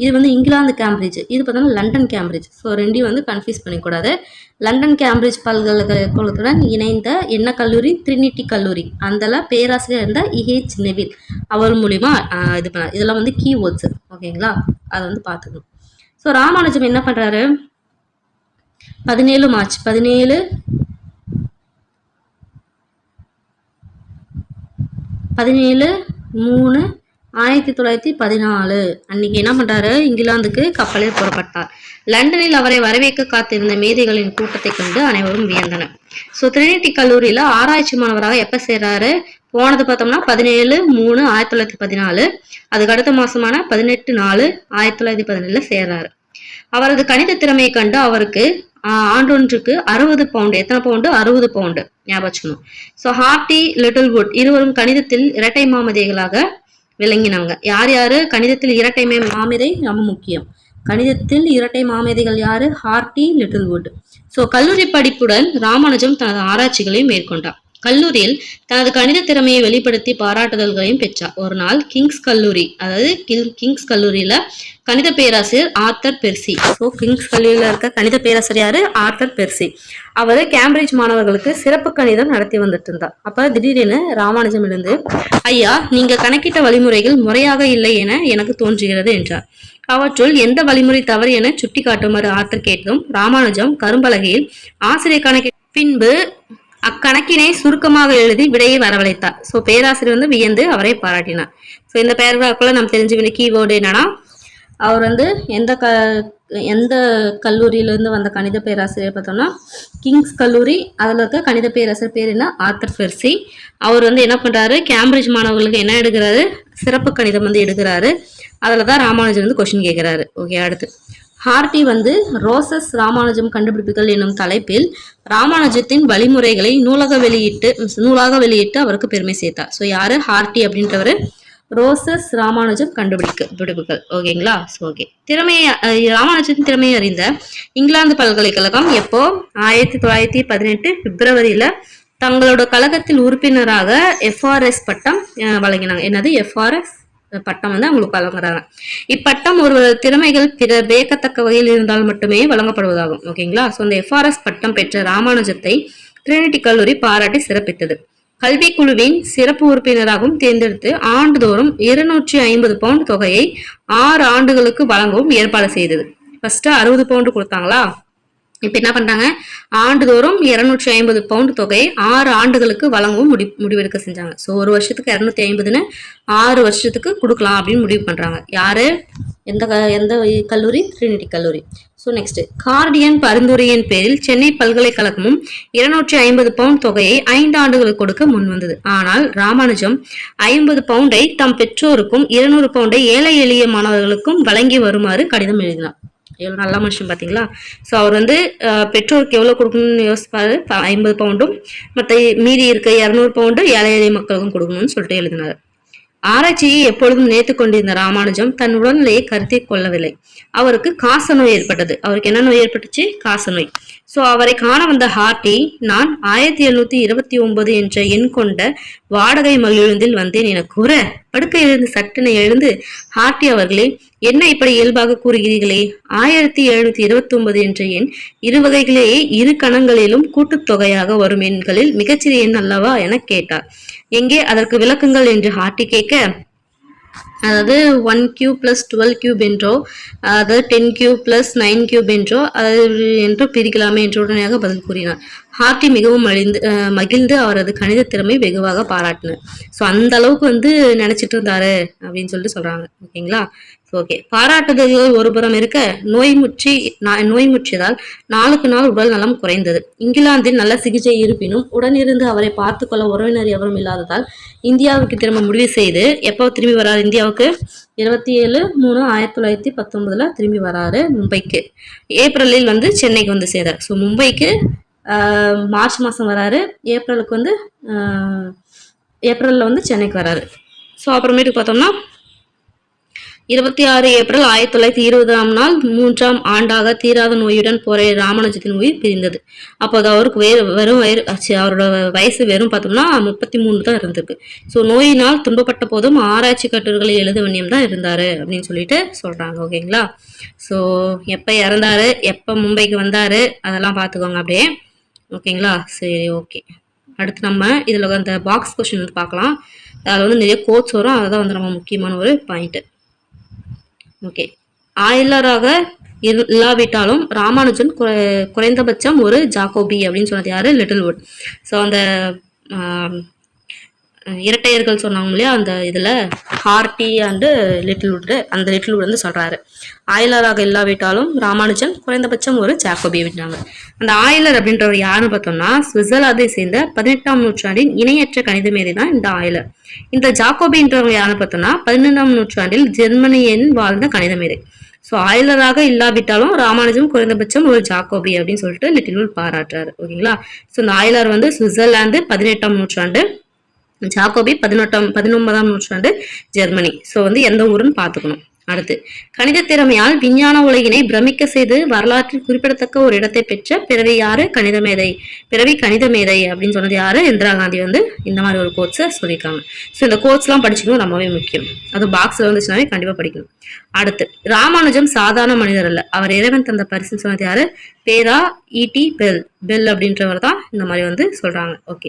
இது வந்து இங்கிலாந்து கேம்பிரிட்ஜ், இது பார்த்தோம்னா லண்டன் கேம்பிரிட்ஜ். ஸோ ரெண்டையும் வந்து கன்ஃபியூஸ் பண்ணிக்கூடாது. லண்டன் கேம்பிரிட்ஜ் பல்கலைக்கழகத்துடன் இணைந்த என்ன கல்லூரி? ட்ரினிட்டி கல்லூரி. அதில் பேராசிரியர் இருந்த E.H. நெவில் அவர் மூலிமா இது பண்ணார். இதெல்லாம் வந்து கீவேர்ட்ஸு, ஓகேங்களா? அதை வந்து பார்த்துக்கணும். ஸோ ராமானுஜம் என்ன பண்ணுறாரு? 17 மார்ச் 17/3/1914 அன்னைக்கு என்ன பண்றாரு? இங்கிலாந்துக்கு கப்பலில் புறப்பட்டார். லண்டனில் அவரை வரவேற்க காத்திருந்த மேதைகளின் கூட்டத்தை கண்டு அனைவரும் வியந்தனர். ஸோ ட்ரினிட்டி கல்லூரியில ஆராய்ச்சி மாணவராக எப்ப சேர்றாரு? போனது பார்த்தோம்னா 17/3/1914. அதுக்கு அடுத்த மாசமான 18/4/1917 சேர்றாரு. அவரது கணித திறமையை கண்டு அவருக்கு ஆண்டொன்றுக்கு 60 பவுண்டு, எத்தனை பவுண்டு? 60 பவுண்டு ஞாபகம் வச்சுக்கணும். ஸோ ஹார்டி, லிட்டில்வுட் இருவரும் கணிதத்தில் இரட்டை மாமதிகளாக விளங்கினாங்க. யார் யாரு? கணிதத்தில் இரட்டை மாமேதை ரொம்ப முக்கியம். கணிதத்தில் இரட்டை மாமேதைகள் யாரு? Hardy, Littlewood. ஸோ கல்லூரி படிப்புடன் ராமானுஜம் தனது ஆராய்ச்சிகளையும் மேற்கொண்டார். கல்லூரியில் தனது கணித திறமையை வெளிப்படுத்தி பாராட்டுதல்களையும் பெற்றார். ஒரு நாள் கிங்ஸ் கல்லூரி, அதாவது கிங்ஸ் கல்லூரியில கணித பேராசிரியர் ஆர்தர் பெர்சி. ஸோ கிங்ஸ் கல்லூரியில இருக்க கணித பேராசிரியர் யாரு? Arthur Percy. அவர் கேம்பிரிட்ஜ் மாணவர்களுக்கு சிறப்பு கணிதம் நடத்தி வந்துட்டு இருந்தார். அப்ப திடீரென ராமானுஜம் இருந்து, ஐயா, நீங்க கணக்கிட்ட வழிமுறைகள் முறையாக இல்லை என எனக்கு தோன்றுகிறது என்றார். அவற்றுள் எந்த வழிமுறை தவறு என சுட்டி காட்டுமாறு ஆர்தர் கேட்டதும் ராமானுஜம் கரும்பலகையில் ஆசிரியர் கணக்கு பின்பு அக்கணக்கினை சுருக்கமாக எழுதி விடையை வரவழைத்தார். ஸோ பேராசிரியர் வந்து வியந்து அவரை பாராட்டினார். ஸோ இந்த பேராகிராஃப்ல நம்ம தெரிஞ்சு வேண்டிய கீவேர்டு என்னன்னா, அவர் வந்து எந்த கல்லூரியிலேருந்து வந்த கணித பேராசிரியர் பார்த்தோம்னா கிங்ஸ் கல்லூரி. அதில் இருக்க கணித பேராசிரியர் பேர் என்ன? Arthur Percy. அவர் வந்து என்ன பண்ணுறாரு? கேம்பிரிட்ஜ் மாணவர்களுக்கு என்ன எடுக்கிறாரு? சிறப்பு கணிதம் வந்து எடுக்கிறாரு. அதில் தான் ராமானுஜன் வந்து கொஸ்டின் கேட்குறாரு. ஓகே, அடுத்து ஹார்டி வந்து ரோசஸ் ராமானுஜம் கண்டுபிடிப்புகள் என்னும் தலைப்பில் ராமானுஜத்தின் வழிமுறைகளை நூலாக வெளியிட்டு அவருக்கு பெருமை சேர்த்தார். ஸோ யாரு? ஹார்டி அப்படின்றவர் ரோசஸ் ராமானுஜம் கண்டுபிடிப்புகள். ஓகேங்களா? ஸோ ஓகே, ராமானுஜத்தின் திறமையை அறிந்த இங்கிலாந்து பல்கலைக்கழகம் எப்போ? 1918 பிப்ரவரியில தங்களோட கழகத்தில் உறுப்பினராக FRS பட்டம் வழங்கினாங்க. என்னது? FRS பட்டம் வந்து அவங்களுக்கு வழங்குறாங்க. இப்பட்டம் ஒரு திறமைகள் பிற வியக்கத்தக்க வகையில் இருந்தால் மட்டுமே வழங்கப்படுவதாகும். ஓகேங்களா? ஸோ இந்த FRS பட்டம் பெற்ற ராமானுஜத்தை ட்ரினிட்டி கல்லூரி பாராட்டி சிறப்பித்தது. கல்விக்குழுவின் சிறப்பு உறுப்பினராகவும் தேர்ந்தெடுத்து ஆண்டுதோறும் 250 பவுண்ட் தொகையை 6 ஆண்டுகளுக்கு வழங்கவும் ஏற்பாடு செய்தது. ஃபர்ஸ்ட் 60 பவுண்டு கொடுத்தாங்களா? இப்ப என்ன பண்றாங்க? ஆண்டுதோறும் 250 பவுண்ட் தொகையை 6 ஆண்டுகளுக்கு வழங்கவும் முடிவெடுக்க செஞ்சாங்க. ஸோ ஒரு வருஷத்துக்கு 250ன்னு 6 வருஷத்துக்கு கொடுக்கலாம் அப்படின்னு முடிவு பண்றாங்க. யாரு? எந்த கல்லூரி? ட்ரினிட்டி கல்லூரி. ஸோ நெக்ஸ்ட், கார்டியன் பரிந்துரையின் பேரில் சென்னை பல்கலைக்கழகமும் 250 பவுண்ட் தொகையை 5 ஆண்டுகளுக்கு கொடுக்க முன் வந்தது. ஆனால் ராமானுஜம் 50 பவுண்டை தம் பெற்றோருக்கும் 200 பவுண்டை ஏழை எளிய மாணவர்களுக்கும் வழங்கி வருமாறு கடிதம் எழுதினார். எவ்வளோ நல்ல மனுஷன் பார்த்தீங்களா? ஸோ அவர் வந்து பெற்றோருக்கு எவ்வளோ கொடுக்கணும்னு யோசிப்பாரு. 50 பவுண்டும் மற்ற மீதி இருக்க 200 பவுண்டு ஏழை எளிய மக்களுக்கும் கொடுக்கணும்னு சொல்லிட்டு எழுதினார். ஆராய்ச்சியை எப்பொழுதும் நினைத்துக் கொண்டிருந்த ராமானுஜம் தன் உடல்நிலையை கருத்தை கொள்ளவில்லை. அவருக்கு காச நோய் ஏற்பட்டது. அவருக்கு என்ன நோய் ஏற்பட்டுச்சு? காச நோய். சோ அவரை காண வந்த ஹார்டி, நான் 1729 என்ற எண் கொண்ட வாடகை மகிழுந்தில் வந்தேன் என கூற, படுக்கையிலிருந்து சட்டென எழுந்து, ஹார்டி அவர்களே, என்ன இப்படி இயல்பாக கூறுகிறீர்களே? 1729 என்ற எண் இரு வகைகளே இரு கணங்களிலும் கூட்டுத்தொகையாக வரும் எண்களில் மிகச்சிறிய எண் அல்லவா என கேட்டார். எங்கே அதற்கு விளக்குங்கள் என்று ஹார்டி கேட்க, அதாவது 1 கியூப் பிளஸ் 12 கியூப் என்றோ, அதாவது 10 கியூப் பிளஸ் 9 கியூப் என்றோ என்றோ பிரிக்கலாமே என்று உடனடியாக பதில் கூறினார். ஹார்டி மிகவும் மகிழ்ந்து அவரது கணித திறமை வெகுவாக பாராட்டினார். ஸோ அந்த அளவுக்கு நினைச்சிட்டு இருந்தாரு அப்படின்னு சொல்லிட்டு சொல்றாங்க. ஓகேங்களா? ஓகே, பாராட்டுதல்கள் ஒருபுறம் இருக்க, நோய் முற்றியதால் நாளுக்கு நாள் உடல் நலம் குறைந்தது. இங்கிலாந்தில் நல்ல சிகிச்சை இருப்பினும் உடனிருந்து அவரை பார்த்து கொள்ள உறவினர் எவரும் இல்லாததால் இந்தியாவுக்கு திரும்ப முடிவு செய்து, எப்போ திரும்பி வராரு இந்தியாவுக்கு? 27/3/1919 திரும்பி வராரு மும்பைக்கு. ஏப்ரலில் சென்னைக்கு சேர்ந்தார். ஸோ மும்பைக்கு மார்ச் மாதம் வராரு. ஏப்ரலுக்கு ஏப்ரலில் சென்னைக்கு வராரு. ஸோ அப்புறமேட்டுக்கு பார்த்தோம்னா 26 ஏப்ரல் 1920 3ஆம் ஆண்டாக தீராத நோயுடன் போராடிய ராமானுஜத்தின் உயிர் பிரிந்தது. அப்போது அவருக்கு அவரோட வயசு வெறும் பார்த்தோம்னா 33 தான் இருந்திருக்கு. ஸோ நோயினால் துன்பப்பட்ட போதும் ஆராய்ச்சி கட்டுரைகளை எழுத வேண்டியம் தான் இருந்தாரு அப்படின்னு சொல்லிட்டு சொல்றாங்க. ஓகேங்களா? ஸோ எப்போ இறந்தாரு, எப்போ மும்பைக்கு வந்தாரு, அதெல்லாம் பார்த்துக்கோங்க அப்படியே. ஓகேங்களா? சரி, ஓகே. அடுத்து நம்ம இதில் அந்த பாக்ஸ் கொஸ்டின் பார்க்கலாம். அதில் நிறைய கோட்ஸ் வரும். அதுதான் நம்ம முக்கியமான ஒரு பாயிண்ட். ஓகே, ஆய்லராக இல்லாவிட்டாலும் ராமானுஜன் குறைந்தபட்சம் ஒரு ஜாக்கோபி அப்படின்னு சொன்னது யாரு? லிட்டில்வுட். ஸோ அந்த இரட்டையர்கள் சொன்னாங்க இல்லையா, அந்த இதில் ஹார்டி அண்டு லிட்டில்வுட், அந்த லிட்டில்வுட் சொல்றாரு, ஆய்லராக இல்லாவிட்டாலும் ராமானுஜன் குறைந்தபட்சம் ஒரு ஜாக்கோபி அப்படின்னாங்க. அந்த ஆய்லர் அப்படின்றவர் யாருன்னு பார்த்தோம்னா சுவிட்சர்லாந்தை சேர்ந்த 18ஆம் நூற்றாண்டின் இணையற்ற கணித மேதை தான் இந்த ஆய்லர். இந்த ஜாக்கோபின்றவங்க யாருன்னு பார்த்தோம்னா 15ஆம் நூற்றாண்டில் ஜெர்மனியின் வாழ்ந்த கணித மேதை. ஸோ ஆய்லராக இல்லாவிட்டாலும் ராமானுஜம் குறைந்தபட்சம் ஒரு ஜாக்கோபி அப்படின்னு சொல்லிட்டு லிட்டில்வுட் பாராட்டுறாரு. ஓகேங்களா? ஸோ இந்த ஆய்லர் சுவிட்சர்லாந்து 18ஆம் நூற்றாண்டு, ஜாக்கோபி 19ஆம் நூற்றாண்டு ஜெர்மனி. ஸோ எந்த ஊருன்னு பார்த்துக்கணும். அடுத்து, கணித திறமையால் விஞ்ஞான உலகினை பிரமிக்க செய்து வரலாற்றில் குறிப்பிடத்தக்க ஒரு இடத்தை பெற்ற பிறவி யாரு? கணித மேதை. பிறவி கணித மேதை அப்படின்னு சொன்னது யாரு? இந்திரா காந்தி இந்த மாதிரி ஒரு கோட்ஸை சொல்லியிருக்காங்க. ஸோ இந்த கோட்ஸ்லாம் படிச்சுக்கணும், ரொம்பவே முக்கியம். அது பாக்ஸ்ல வந்துச்சுனாவே கண்டிப்பா படிக்கணும். அடுத்து, ராமானுஜம் சாதாரண மனிதர் அல்ல, அவர் இறைவன் தந்த பரிசுன்னு சொன்னது யாரு? பேரா E.T. பெல் அப்படின்றவர் தான் இந்த மாதிரி சொல்றாங்க. ஓகே,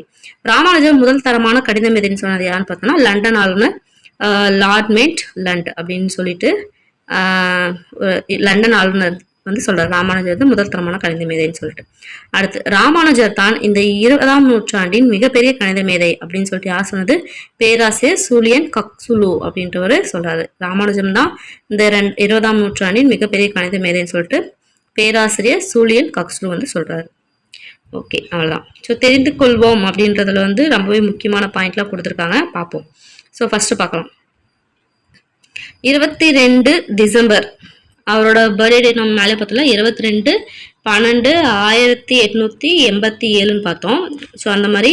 ராமானுஜம் முதல் தரமான கணித மேதைன்னு சொன்னது யாருன்னு பார்த்தோம்னா லண்டன் ஆளுநர் லார்ட் மென்ட் லண்ட் அப்படின்னு சொல்லிட்டு லண்டன் ஆளுநர் சொல்றாரு ராமானுஜர் முதல் தரமான கணித மேதைன்னு சொல்லிட்டு. அடுத்து, ராமானுஜர் தான் இந்த 20ஆம் நூற்றாண்டின் மிகப்பெரிய கணித மேதை அப்படின்னு சொல்லிட்டு யார் சொன்னது? பேராசிரியர் சூலியன் கக்சுலு அப்படின்றவர் சொல்றாரு. ராமானுஜம் தான் இந்த 20ஆம் நூற்றாண்டின் மிகப்பெரிய கணித மேதைன்னு சொல்லிட்டு பேராசிரியர் சூலியன் கக்சுலு சொல்றாரு. ஓகே, அவ்வளவுதான். ஸோ தெரிந்து கொள்வோம் அப்படின்றதுல ரொம்பவே முக்கியமான பாயிண்ட்லாம் கொடுத்துருக்காங்க, பார்ப்போம். ஸோ ஃபர்ஸ்ட் பார்க்கலாம். 22 டிசம்பர் அவரோட பர்த்டே டேட் நம்ம மேலே பார்த்தோம்ல, 22/12/1887 பார்த்தோம். ஸோ அந்த மாதிரி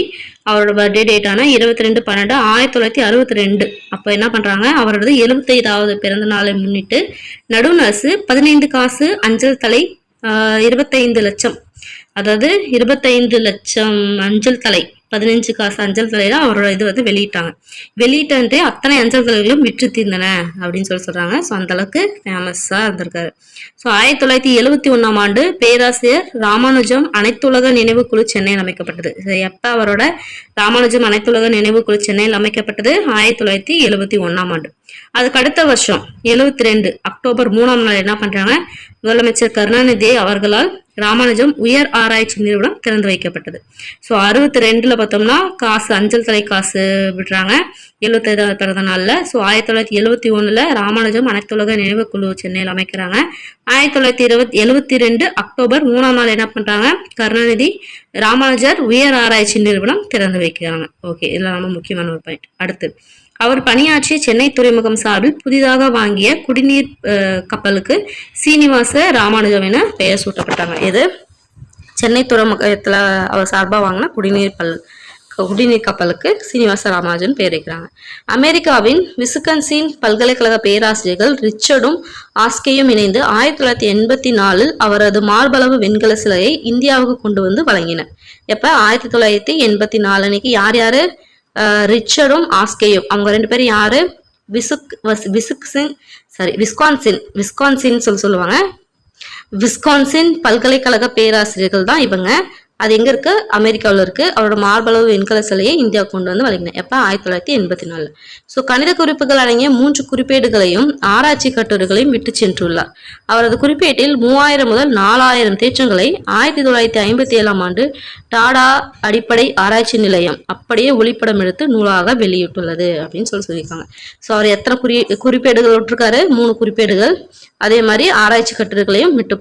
அவரோட பர்த்டே டேட்டான 22/12/1962 அப்போ என்ன பண்ணுறாங்க, அவரோட 75வது பிறந்த நாளை முன்னிட்டு நடுவண் அரசு 15 காசு அஞ்சல் தலை 25 லட்சம், அதாவது 25 லட்சம் அஞ்சல் தலை, 15 காசு அஞ்சல் தலையில அவரோட இது வெளியிட்டாங்க. வெளியிட்டே அத்தனை அஞ்சல் தலைகளும் விற்று தீர்ந்தன அப்படின்னு சொல்றாங்க. ஸோ அந்த அளவுக்கு ஃபேமஸா இருந்திருக்காரு. ஸோ 1971ஆம் ஆண்டு பேராசிரியர் ராமானுஜம் அனைத்துலக நினைவு குழு சென்னையில் அமைக்கப்பட்டது. எப்ப அவரோட ராமானுஜம் அனைத்துலக நினைவு குழு சென்னையில் அமைக்கப்பட்டது? 1971ஆம் ஆண்டு. அதுக்கு அடுத்த வருஷம் 72 அக்டோபர் 3ஆம் நாள் என்ன பண்றாங்க, முதலமைச்சர் கருணாநிதி அவர்களால் ராமானுஜம் உயர் ஆராய்ச்சி நிறுவனம் திறந்து வைக்கப்பட்டது. ஸோ 62ல பார்த்தோம்னா காசு அஞ்சல் தலை காசு விடுறாங்க 75வது பிறந்த நாள்ல. ஸோ 1971ல ராமானுஜம் அனைத்துலக நினைவு குழு சென்னையில் அமைக்கிறாங்க. 1972 அக்டோபர் 3ஆம் நாள் என்ன பண்றாங்க, கருணாநிதி ராமானுஜர் உயர் ஆராய்ச்சி நிறுவனம் திறந்து வைக்கிறாங்க. ஓகே, இதெல்லாம் ரொம்ப முக்கியமான ஒரு பாயிண்ட். அடுத்து, அவர் பணியாற்றிய சென்னை துறைமுகம் சார்பில் புதிதாக வாங்கிய குடிநீர் கப்பலுக்கு சீனிவாச ராமானுஜம் என பெயர் சூட்டப்பட்டாங்க. இது சென்னை துறைமுகத்துல அவர் சார்பாக வாங்கின குடிநீர் கப்பலுக்கு சீனிவாச ராமானுஜன் பெயர் வைக்கிறாங்க. அமெரிக்காவின் விஸ்கன்சின் பல்கலைக்கழக பேராசிரியர்கள் ரிச்சர்டும் ஆஸ்கேயும் இணைந்து 1984 அவரது மார்பளவு வெண்கல சிலையை இந்தியாவுக்கு கொண்டு வந்து வழங்கினர். எப்ப 1984 அன்னைக்கு யார் யாரு? ரிச்சர்டும் ஆஸ்கேயும், அவங்க 2 பேரும் யாரு? விஸ்கான்சின் சொல்லுவாங்க. விஸ்கான்சின் பல்கலைக்கழக பேராசிரியர்கள் தான் இவங்க. அது எங்க இருக்கு? அமெரிக்காவில் இருக்கு. அவரோட மார்பளவு வெண்கல சிலையை இந்தியா கொண்டு வந்து வழங்கினார். எப்ப? 1984. ஸோ கணித குறிப்புகள் அடங்கிய 3 குறிப்பேடுகளையும் ஆராய்ச்சி கட்டுரைகளையும் விட்டு சென்றுள்ளார். அவரது குறிப்பேட்டில் 3000 முதல் 4000 தேற்றங்களை 1957 ஆண்டு டாடா அடிப்படை ஆராய்ச்சி நிலையம் அப்படியே ஒளிப்படம் எடுத்து நூலாக வெளியிட்டுள்ளது அப்படின்னு சொல்லியிருக்காங்க. ஸோ அவர் எத்தனை குறிப்பேடுகள் விட்டுருக்காரு? 3 குறிப்பேடுகள். அதே மாதிரி ஆராய்ச்சி கட்டுரைகளையும் விட்டு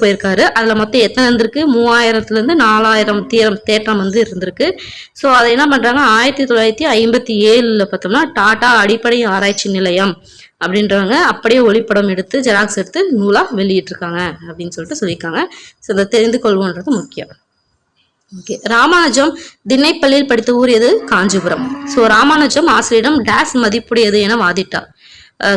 போயிருக்காரு. அதுல மொத்தம் எத்தனை இருந்திருக்கு? 3000 4000 தேற்றம் இருந்திருக்கு. ஸோ அதை என்ன பண்றாங்க? 1957 பார்த்தோம்னா டாடா அடிப்படை ஆராய்ச்சி நிலையம் அப்படின்றவங்க அப்படியே ஒளிப்படம் எடுத்து ஜெராக்ஸ் எடுத்து நூலா வெளியிட்டு இருக்காங்க அப்படின்னு சொல்லியிருக்காங்க. ஸோ இதை தெரிந்து கொள்வோன்றது முக்கியம். ஓகே. ராமானுஜம் திண்ணைப்பள்ளியில் படித்த ஊர் எது? காஞ்சிபுரம். ஸோ ராமானுஜம் ஆசிரியரிடம் டேஸ் மதிப்புடையது என வாதிட்டார்.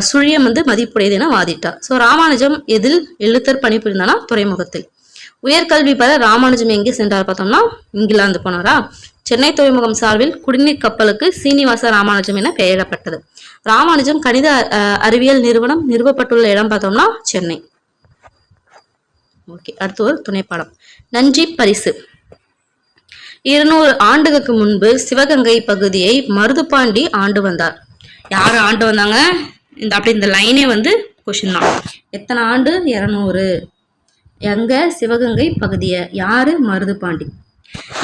சுழியம் மதிப்புடையது என வாதிட்டார். ஸோ ராமானுஜம் எதில் எழுத்தர் பணிபுரிந்தானா? துறைமுகத்தில். உயர்கல்வி பெற ராமானுஜம் எங்கே சென்றார் பார்த்தோம்னா இங்கிலாந்து போனாரா. சென்னை துறைமுகம் சார்பில் குடிநீர் கப்பலுக்கு சீனிவாச ராமானுஜம் என பெயரிடப்பட்டது. ராமானுஜம் கணித அறிவியல் நிறுவனம் நிறுவப்பட்டுள்ள இடம் பார்த்தோம்னா சென்னை. ஓகே. அடுத்து ஒரு துணைப்பாடம். நன்றி பரிசு. 200 ஆண்டுகளுக்கு முன்பு சிவகங்கை பகுதியை மருதுபாண்டி ஆண்டு வந்தார். யாரு ஆண்டு வந்தாங்க? இந்த லைனே கொஸ்டின் தான். எத்தனை ஆண்டு? 200. எங்க? சிவகங்கை பகுதியை. யாரு? மருதுபாண்டி.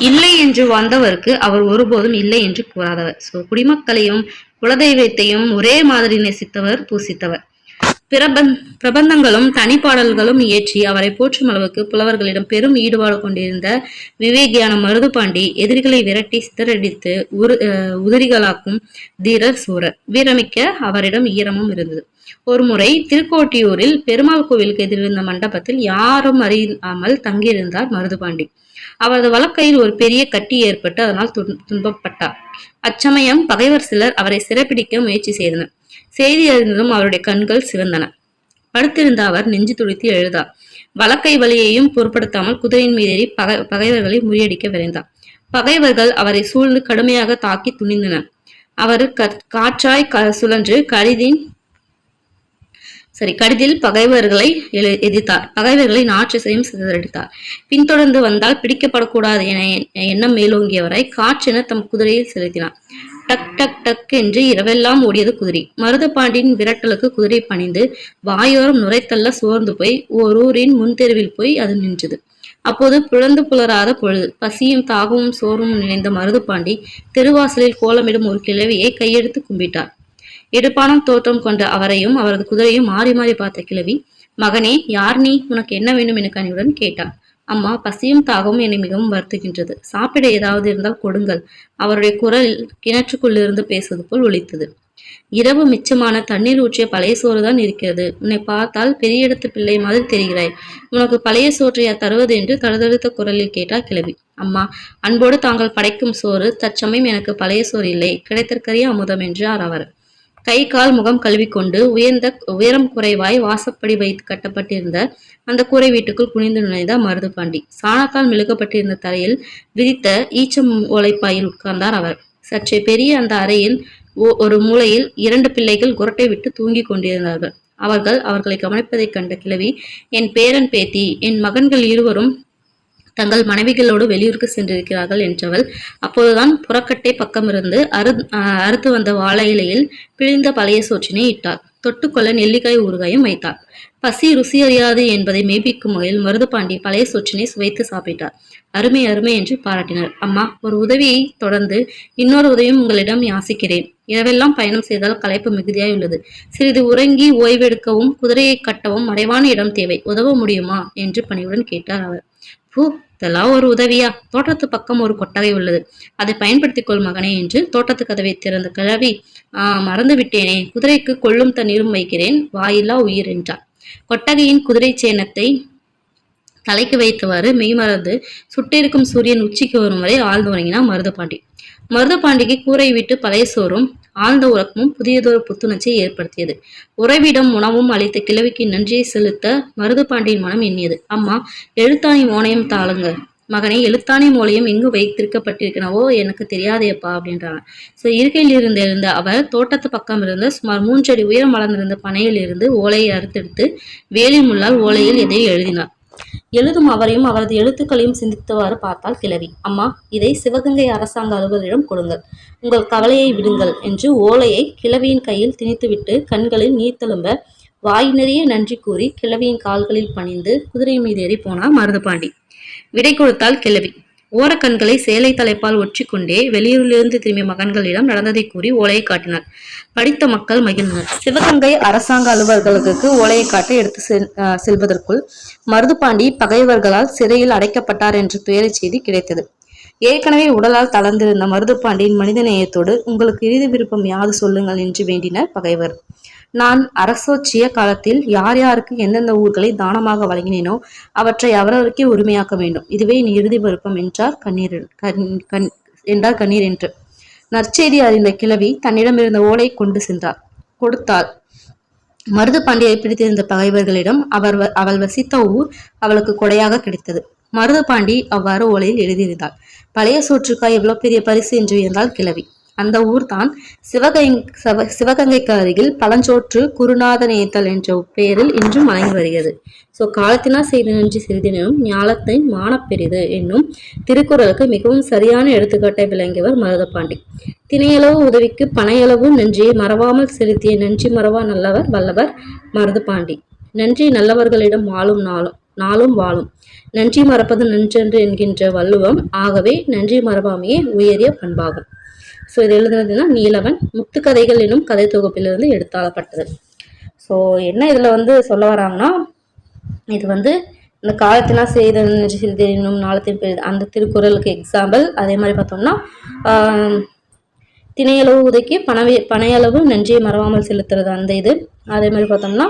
இல்லை என்று வந்தவருக்கு அவர் ஒருபோதும் இல்லை என்று கூறாதவர். ஸோ குடிமக்களையும் குலதெய்வத்தையும் ஒரே மாதிரி நேசித்தவர், பூசித்தவர். பிரபந்தங்களும் தனிப்பாடல்களும் இயற்றி அவரை போற்றும் அளவுக்கு புலவர்களிடம் பெரும் ஈடுபாடு கொண்டிருந்த விவேகியான மருதுபாண்டி எதிரிகளை விரட்டி சிதறடித்து உதிரிகளாக்கும் தீரர் சூரர். வீரமிக்க அவரிடம் ஈரமும் இருந்தது. ஒரு முறை திருக்கோட்டியூரில் பெருமாள் கோவிலுக்கு எதிரிருந்த மண்டபத்தில் யாரும் அறியாமல் தங்கியிருந்தார் மருதுபாண்டி. அவரது வலக்கையில் ஒரு பெரிய கட்டி ஏற்பட்டு அதனால் துன்பப்பட்டார். அச்சமயம் பகைவர் சிலர் அவரை சிறைப்பிடிக்க முயற்சி செய்தனர். செய்தி அறிந்ததும் அவருடைய கண்கள் சிவந்தன. படுத்திருந்த அவர் நெஞ்சு துடித்து எழுதார். வலக்கை வலியையும் பொருட்படுத்தாமல் குதிரையின் மீதேறி பகைவர்களை முறியடிக்க விரைந்தார். பகைவர்கள் அவரை சூழ்ந்து கடுமையாக தாக்கி துணிந்தனர். அவர் காற்றாய் சுழன்று கடிதில் பகைவர்களை எதிர்த்தார். பகைவர்களை நாற்றிசையும் சிதறடித்தார். பின்தொடர்ந்து வந்தால் பிடிக்கப்படக்கூடாது என எண்ணம் மேலோங்கியவரை காற்றென தம் குதிரையில் செலுத்தினார். டக் டக் டக் என்று இரவெல்லாம் ஓடியது குதிரை. மருதுபாண்டியின் விரட்டலுக்கு குதிரை பணிந்து வாயோரம் நுரைத்தள்ள சோர்ந்து போய் ஓரூரின் முன்தெருவில் போய் அது நின்றது. அப்போது புலராத பொழுது. பசியும் தாகமும் சோர்வும் நினைந்த மருதுபாண்டி தெருவாசலில் கோலமிடும் ஒரு கிழவியை கையெடுத்து கும்பிட்டார். எடுப்பானம் தோற்றம் கொண்ட அவரையும் அவரது குதிரையும் மாறி மாறி பார்த்த கிழவி, மகனே, யார் நீ? உனக்கு என்ன வேண்டும் என கனிவுடன் கேட்டார். அம்மா, பசியும் தாகமும் என்னை மிகவும் வருத்துகின்றது. சாப்பிட ஏதாவது இருந்தால் கொடுங்கள். அவருடைய குரல் கிணற்றுக்குள்ளிருந்து பேசுவது போல் ஒலித்தது. இரவு மிச்சமான தண்ணீர் ஊற்றிய பழைய சோறுதான் இருக்கிறது. உன்னை பார்த்தால் பெரிய இடத்து பிள்ளை மாதிரி தெரிகிறாய். உனக்கு பழைய சோற்றையா தருவது என்று தடுதடுத்த குரலில் கேட்டார் கிழவி. அம்மா, அன்போடு தாங்கள் படைக்கும் சோறு தற்சமயம் எனக்கு பழைய சோறு இல்லை, கிடைத்தற்கரிய அமுதம் என்றார் அவர். கை கால் முகம் கழுவிக்கொண்டு உயரம் குறைவாய் வாசப்படி வைத்து கட்டப்பட்டிருந்த அந்த கூரை வீட்டுக்குள் குனிந்து நுழைந்தார் மருதுபாண்டி. சாணத்தால் மெழுகப்பட்டிருந்த தரையில் விரித்த ஈச்சம் ஓலைப்பாயில் உட்கார்ந்தார் அவர். சற்றே பெரிய அந்த அறையில் ஒரு மூலையில் 2 பிள்ளைகள் குரட்டை விட்டு தூங்கி கொண்டிருந்தார்கள். அவர்களை கவனிப்பதைக் கண்ட கிழவி, என் பேரன் பேத்தி, என் மகன்கள் இருவரும் தங்கள் மனைவிகளோடு வெளியூருக்கு சென்றிருக்கிறார்கள் என்றவள் அப்போதுதான் புறக்கட்டை பக்கமிருந்து அறுத்து வந்த வாழை இலையில் பிழிந்த பழைய சோற்றினை இட்டார். தொட்டுக்கொள்ள நெல்லிக்காய் ஊறுகாயும் வைத்தார். பசி ருசி அறியாது என்பதை மெய்ப்பிக்கும் வகையில் மருதுபாண்டி பழைய சோற்றினை சுவைத்து சாப்பிட்டார். அருமை அருமை என்று பாராட்டினார். அம்மா, ஒரு உதவியை தொடர்ந்து இன்னொரு உதவியும் உங்களிடம் யாசிக்கிறேன். இரவெல்லாம் பயணம் செய்தால் களைப்பு மிகுதியாய் உள்ளது. சிறிது உறங்கி ஓய்வெடுக்கவும் குதிரையை கட்டவும் மறைவான இடம் தேவை. உதவ முடியுமா என்று பணிவுடன் கேட்டார் அவர். பூ, இதெல்லாம் ஒரு உதவியா? தோட்டத்து பக்கம் ஒரு கொட்டகை உள்ளது, அதை பயன்படுத்திக் கொள் மகனே என்று தோட்டத்து கதவை திறந்த கிழவி, மறந்து விட்டேனே, குதிரைக்கு கொள்ளும் தண்ணீரும் வைக்கிறேன், வாயில்லா உயிர் என்றார். கொட்டகையின் குதிரை சேணத்தை தலைக்கு வைத்தவாறு மெய்மறந்து சுட்டிருக்கும் சூரியன் உச்சிக்கு வரும் வரை ஆழ்ந்து உறங்கினான் மருதுபாண்டி. மருதுபாண்டிக்கு கூரை விட்டு பழைய சோறும் ஆழ்ந்த உறக்கமும் புதியதொரு புத்துணர்ச்சியை ஏற்படுத்தியது. உறைவிடம் உணவும் அளித்த கிழவிக்கு நன்றியை செலுத்த மருதுபாண்டியின் மனம் எண்ணியது. அம்மா, எழுத்தாணி மோனையும் தாளுங்க. மகனை, எழுத்தாணி மூலையும் எங்கு வைத்திருக்கப்பட்டிருக்கனவோ எனக்கு தெரியாதேப்பா அப்படின்றாங்க. ஸோ இருக்கையில் இருந்த அவர் தோட்டத்து பக்கம் இருந்த சுமார் 3 அடி உயரம் வளர்ந்திருந்த பனையில் இருந்து ஓலையை அறுத்தெடுத்து வேலி முள்ளால் ஓலையில் எதையோ எழுதினார். எழுதும் அவரையும் அவரது எழுத்துக்களையும் சிந்தித்தவாறு பார்த்தால் கிழவி. அம்மா, இதை சிவகங்கை அரசாங்க அலுவலரிடம் கொடுங்கள். உங்கள் கவலையை விடுங்கள் என்று ஓலையை கிழவியின் கையில் திணித்துவிட்டு கண்களில் நீர் தழும்ப வாய் நிறைய நன்றி கூறி கிழவியின் கால்களில் பணிந்து குதிரை மீது ஏறி போனார் மருதுபாண்டி. விடை கொடுத்தால் கிழவி. ஓரக்கண்களை சேலை தலைப்பால் ஒற்றிக்கொண்டே வெளியூரிலிருந்து திரும்பிய மகன்களிடம் நடந்ததை கூறி ஓலையை காட்டினார். படித்த மக்கள் மகிழ்ந்தனர். சிவகங்கை அரசாங்க அலுவலர்களுக்கு ஓலையை காட்டி எடுத்து செல்வதற்குள் மருதுபாண்டி பகைவர்களால் சிறையில் அடைக்கப்பட்டார் என்று துயரச் செய்தி கிடைத்தது. ஏற்கனவே உடலால் தளர்ந்திருந்த மருதுபாண்டியின் மனித நேயத்தோடு உங்களுக்கு இறுதி விருப்பம் யாது சொல்லுங்கள் என்று வேண்டினர் பகைவர். நான் அரசோச்சிய காலத்தில் யார் யாருக்கு எந்தெந்த ஊர்களை தானமாக வழங்கினேனோ அவற்றை அவரவருக்கே உரிமையாக்க வேண்டும். இதுவே என் இறுதி விருப்பம் என்றார் கண்ணீர் என்று. நற்செய்தி அறிந்த கிழவி தன்னிடமிருந்த ஓலை கொண்டு சென்றார். கொடுத்தாள். மருதுபாண்டியை பிடித்திருந்த பகைவர்களிடம் அவள் வசித்த ஊர் அவளுக்கு கொடையாக கிடைத்தது. மருதுபாண்டி அவ்வாறு ஓலையில் எழுதியிருந்தாள். பழைய சோற்றுக்காய் எவ்வளவு பெரிய பரிசு என்று உயர்ந்தாள் கிழவி. அந்த ஊர் தான் சிவகங்கைக்கு அருகில் பழஞ்சோற்று குருநாதநேத்தல் என்ற பெயரில் இன்றும் வழங்கி வருகிறது. ஸோ காலத்தினால் செய்த நன்றி சிறிதினும் ஞாலத்தின் மானப்பெரிது என்னும் திருக்குறளுக்கு மிகவும் சரியான எடுத்துக்காட்டை விளங்கியவர் மருதுபாண்டி. திணையளவு உதவிக்கு பனையளவு நன்றியை மறவாமல் செலுத்திய நன்றி மறவா நல்லவர் வல்லவர் மருதுபாண்டி. நன்றி நல்லவர்களிடம் வாழும் நாளும் வாழும். நன்றி மறப்பது நன்றென்று என்கின்ற வள்ளுவம். ஆகவே நன்றி மறவாமையே உயரிய பண்பாகும். ஸோ இது எழுதுனதுன்னா நீலவன். முத்துக்கதைகள் எனும் கதை தொகுப்பிலிருந்து எடுத்தாளப்பட்டது. ஸோ என்ன இதில் வந்து சொல்ல வராங்கன்னா, இது வந்து இந்த காலத்தினால் செய்த என்னும் நாளத்தின் பெரிது அந்த திருக்குறளுக்கு எக்ஸாம்பிள். அதே மாதிரி பார்த்தோம்னா திணையளவு உதைக்கு பனையளவு நன்றியை மறவாமல் செலுத்துறது அந்த இது. அதே மாதிரி பார்த்தோம்னா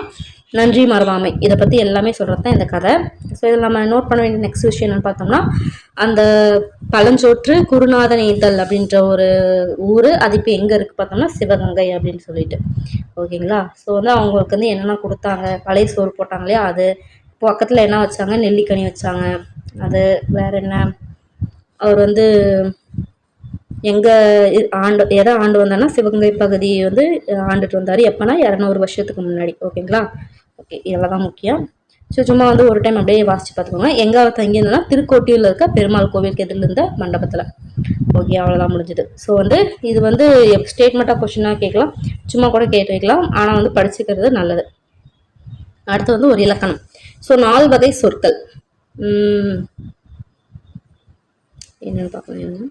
நன்றி மறவாமை, இதை பற்றி எல்லாமே சொல்கிறது தான் இந்த கதை. ஸோ இதில் நம்ம நோட் பண்ண வேண்டிய நெக்ஸ்ட் விஷயம் என்னென்னு பார்த்தோம்னா, அந்த பழஞ்சோற்று குருநாதநேத்தல் அப்படின்ற ஒரு ஊர், அது இப்போ எங்கே இருக்குது பார்த்தோம்னா சிவகங்கை அப்படின்னு சொல்லிட்டு. ஓகேங்களா. ஸோ வந்து அவங்களுக்கு வந்து என்னென்ன கொடுத்தாங்க, பழைய சோறு போட்டாங்க இல்லையா, அது பக்கத்தில் என்ன வச்சாங்க, நெல்லிக்கனி வச்சாங்க. அது வேறு என்ன, அவர் வந்து எதை ஆண்டு வந்தார்னா சிவகங்கை பகுதி வந்து ஆண்டுட்டு வந்தார். எப்போனா 200 வருஷத்துக்கு முன்னாடி. ஓகேங்களா. ஓகே, இதெல்லாம் தான் முக்கியம். ஸோ சும்மா வந்து ஒரு டைம் அப்படியே வாசித்து பார்த்துக்கோங்க. எங்கே அவர் தங்கியிருந்தோம்னா திருக்கோட்டியில் இருக்க பெருமாள் கோவிலுக்கு எதிரில் இருந்த மண்டபத்தில். ஓகே, அவ்வளோதான் முடிஞ்சது. ஸோ வந்து இது வந்து ஸ்டேட்மெண்ட்டாக கொஸ்டினாக கேட்கலாம், சும்மா கூட கேட்டு வைக்கலாம். ஆனால் வந்து படிச்சுக்கிறது நல்லது. அடுத்து வந்து ஒரு இலக்கணம். ஸோ 4 வகை சொற்கள் என்னென்னு பார்க்கலாம். என்ன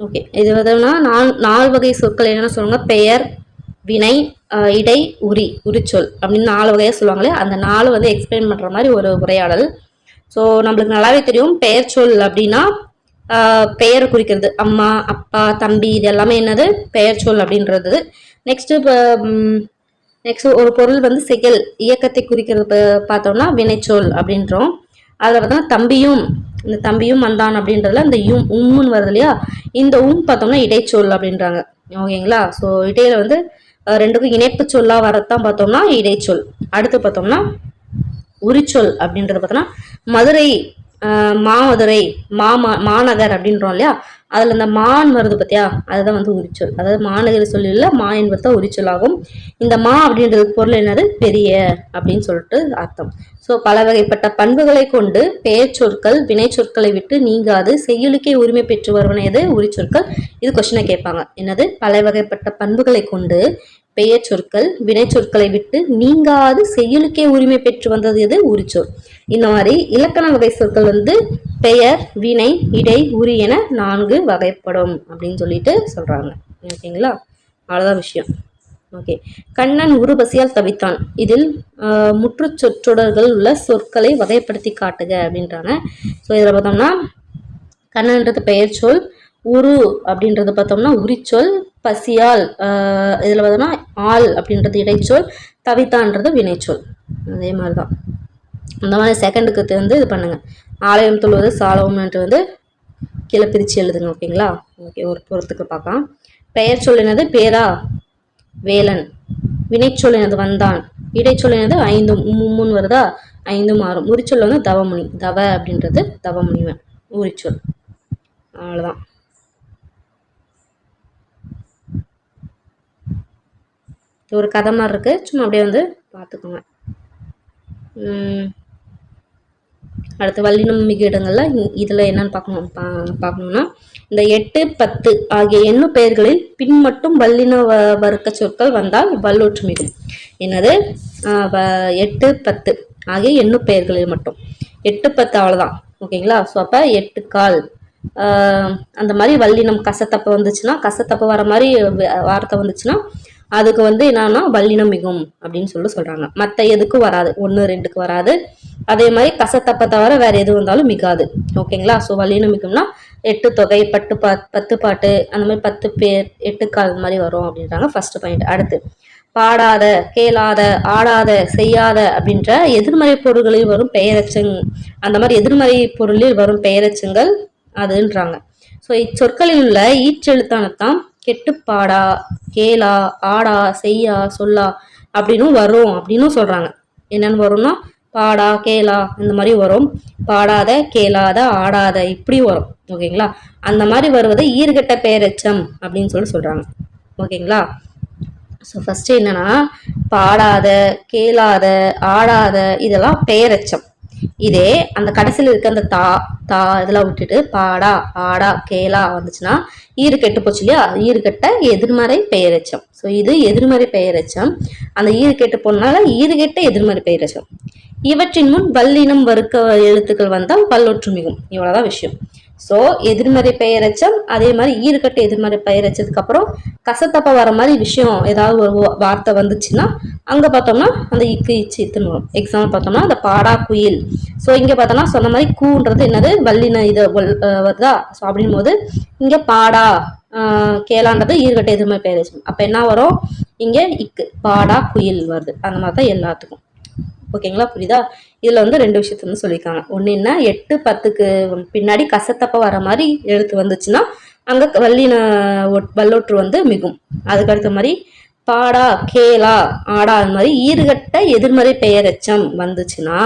ஓகே, இது வந்து 4 வகை சொற்கள் என்னென்ன சொல்லுவாங்க, பெயர், வினை, இடை, உரிச்சொல் அப்படின்னு 4 வகையாக சொல்லுவாங்களே. அந்த 4 வந்து எக்ஸ்பிளைன் பண்ணுற மாதிரி ஒரு உரையாடல். ஸோ நம்மளுக்கு நல்லாவே தெரியும், பெயர் சொல் அப்படின்னா பெயரை குறிக்கிறது. அம்மா, அப்பா, தம்பி, இது எல்லாமே என்னது பெயர் சொல் அப்படின்றது. நெக்ஸ்ட் ஒரு பொருள் வந்து செயல் இயக்கத்தை குறிக்கிறது பார்த்தோம்னா வினைச்சொல் அப்படின்றோம். அதில் பார்த்தோம்னா தம்பியும், இந்த தம்பியும் வந்தான் அப்படின்றதுல இந்த உம்முன்னு வருது இல்லையா, இந்த பார்த்தோம்னா இடைச்சொல் அப்படின்றாங்க. ஓகேங்களா. ஸோ இடையில வந்து 2க்கும் இணைப்பு சொல்லாக வரத்தான் பார்த்தோம்னா இடைச்சொல். அடுத்து பார்த்தோம்னா உரிச்சொல் அப்படின்றது பார்த்தோம்னா மதுரை, மாமதுரை, மாநகர் அப்படின்றோம் இல்லையா, அதில் இந்த மான் வருது பார்த்தியா, அதுதான் வந்து உரிச்சொல். அதாவது மாநகர சொல்லில் மா என்பது தான் உரிச்சொல்லாகும். இந்த மா அப்படின்றதுக்கு பொருள் என்னது, பெரிய அப்படின்னு சொல்லிட்டு அர்த்தம். ஸோ பல வகைப்பட்ட பண்புகளை கொண்டு பெயர் சொற்கள் வினை சொற்களை விட்டு நீங்காது செய்யுளுக்கே உரிமை பெற்று வருவன எது, உரிச்சொற்கள். இது கொஸ்டினை கேட்பாங்க. என்னது, பல வகைப்பட்ட பண்புகளை கொண்டு பெயர் சொற்கள் வினை சொற்களை விட்டு நீங்காது செய்யுளுக்கே உரிமை பெற்று வந்தது எது, உரிச்சொல். இந்த மாதிரி இலக்கண வகை சொற்கள் வந்து பெயர், வினை, இடை, உரி என 4 வகைப்படும் அப்படின்னு சொல்லிட்டு சொல்கிறாங்க. ஓகேங்களா, அவ்வளோதான் விஷயம். ஓகே, கண்ணன் உருபசியால் தவித்தான். இதில் முற்று சொற்றொடர்கள் உள்ள சொற்களை வகைப்படுத்தி காட்டுக அப்படின்றாங்க. ஸோ இதில் பார்த்தோம்னா கண்ணன்றது பெயர் சொல், உரு அப்படின்றது பார்த்தோம்னா உரிச்சொல், பசியால் இதில் பார்த்தோம்னா ஆள் அப்படின்றது இடைச்சொல், தவித்தான்றது வினைச்சொல். அதே மாதிரி தான் அந்த மாதிரி செகண்டுக்கு வந்து இது பண்ணுங்க. ஆலயம் தொழுவது சாலவும் என்று வந்து கீழே பிரித்து எழுதுங்க. ஓகேங்களா, ஓகே, ஒரு பொறுத்துக்கு பார்க்கலாம். பெயர் சொல் என்னது பேரா வேலன், வினைச்சொல் என்னது வந்தான், இடைச்சொல் என்னது ஐந்தும் மும்முன் வருதா, ஐந்தும் ஆறும். உரிச்சொல் வந்து தவமுனி, தவ அப்படின்றது தவமுனிவன் உரிச்சொல். அவ்வளோதான். ஒரு கதை மாதிரி இருக்கு, சும்மா அப்படியே வந்து பார்த்துக்கோங்க. அடுத்து வல்லினம் மிகு இடங்கள்ல இதில் என்னன்னு பார்க்கணும்னா இந்த 8, 10 ஆகிய எண்ணு பெயர்களில் பின் மட்டும் வல்லின வர்க்க சொற்கள் வந்தால் வல்லொற்று மிகும். என்னது 8, 10 ஆகிய எண்ணு பெயர்களில் மட்டும் 8, 10 அவ்வளோதான். ஓகேங்களா, ஸோ அப்போ 8 கால் அந்த மாதிரி வல்லினம் கசத்தப்ப வந்துச்சுன்னா, கசத்தப்ப வர மாதிரி வார்த்தை வந்துச்சுன்னா அதுக்கு வந்து என்னன்னா வல்லினம் மிகும் அப்படின்னு சொல்றாங்க. மற்ற எதுக்கும் வராது, 1, 2க்கு வராது. அதே மாதிரி கசத்தப்ப தவிர வேற எது வந்தாலும் மிகாது. ஓகேங்களா, ஸோ வல்லினம் மிகும்னா 8 தொகை, 10 பாட்டு, அந்த மாதிரி 10 பேர், 8 கால் மாதிரி வரும் அப்படின்றாங்க. First point. அடுத்து பாடாத, கேளாத, ஆடாத, செய்யாத அப்படின்ற எதிர்மறை பொருள்களில் வரும் பெயரச்சங், அந்த மாதிரி எதிர்மறை பொருளில் வரும் பெயரச்சங்கள் அதுன்றாங்க. ஸோ இச்சொற்களில் உள்ள ஈற்றெழுத்தானத்தான் கெட்டு பாடா, கேளா, ஆடா, செய்யா, சொல்லா அப்படின்னு வரும் அப்படின்னு சொல்றாங்க. என்னன்னு வரும்னா பாடா, கேளா இந்த மாதிரி வரும். பாடாத, கேளாத, ஆடாத இப்படி வரும். ஓகேங்களா, அந்த மாதிரி வருவது ஈறுகட்ட பெயரெச்சம் அப்படின்னு சொல்றாங்க. ஓகேங்களா, ஸோ ஃபர்ஸ்ட் என்னன்னா பாடாத, கேளாத, ஆடாத இதெல்லாம் பெயரெச்சம். இதே அந்த கடைசியில் இருக்க அந்த தா இதெல்லாம் விட்டுட்டு பாடா, ஆடா, கேளா வந்துச்சுன்னா ஈறு கெட்டு போச்சு இல்லையா, ஈறு கெட்ட எதிர்மறை பெயரெச்சம். ஸோ இது எதிர்மறை பெயரெச்சம். அந்த ஈறு கெட்டு போனால ஈறு கெட்ட எதிர்மறை பெயரெச்சம். இவற்றின் முன் வல்லினம் வர்க்க எழுத்துக்கள் வந்தால் பல்லொற்று மிகும். இவ்வளவுதான் விஷயம். ஸோ எதிர்மறை பெயரெச்சம், அதே மாதிரி ஈறுகட்ட எதிர்மறை பெயரெச்சதுக்கு அப்புறம் கசத்தப்ப வர மாதிரி விஷயம் ஏதாவது ஒரு வார்த்தை வந்துச்சுன்னா அங்க பார்த்தோம்னா அந்த இக்கு இச்சு இத்துன்னு வரும். எக்ஸாம்பிள் பார்த்தோம்னா அந்த பாடா குயில். ஸோ இங்க பார்த்தோம்னா சொன்ன மாதிரி கூன்றது என்னது வல்லின இது வருதா. ஸோ அப்படின் போது இங்க பாடா கேளான்றது ஈறுகட்ட எதிர்மறை பெயரெச்சம். அப்ப என்ன வரும், இங்க இக்கு பாடா குயில் வருது. அந்த மாதிரி தான் எல்லாத்துக்கும். ஓகேங்களா, புரியுதா. இதுல வந்து 2 விஷயத்த வந்து சொல்லியிருக்காங்க. ஒண்ணு என்ன, 8, 10க்கு பின்னாடி கசத்தப்ப வர மாதிரி எழுத்து வந்துச்சுன்னா அங்க வல்லின வல்லொற்று வந்து மிகும். அதுக்கு அடுத்த மாதிரி பாடா, கேளா, ஆடா அந்த மாதிரி ஈறுகட்ட எதிர்மறை பெயரெச்சம் வந்துச்சுன்னா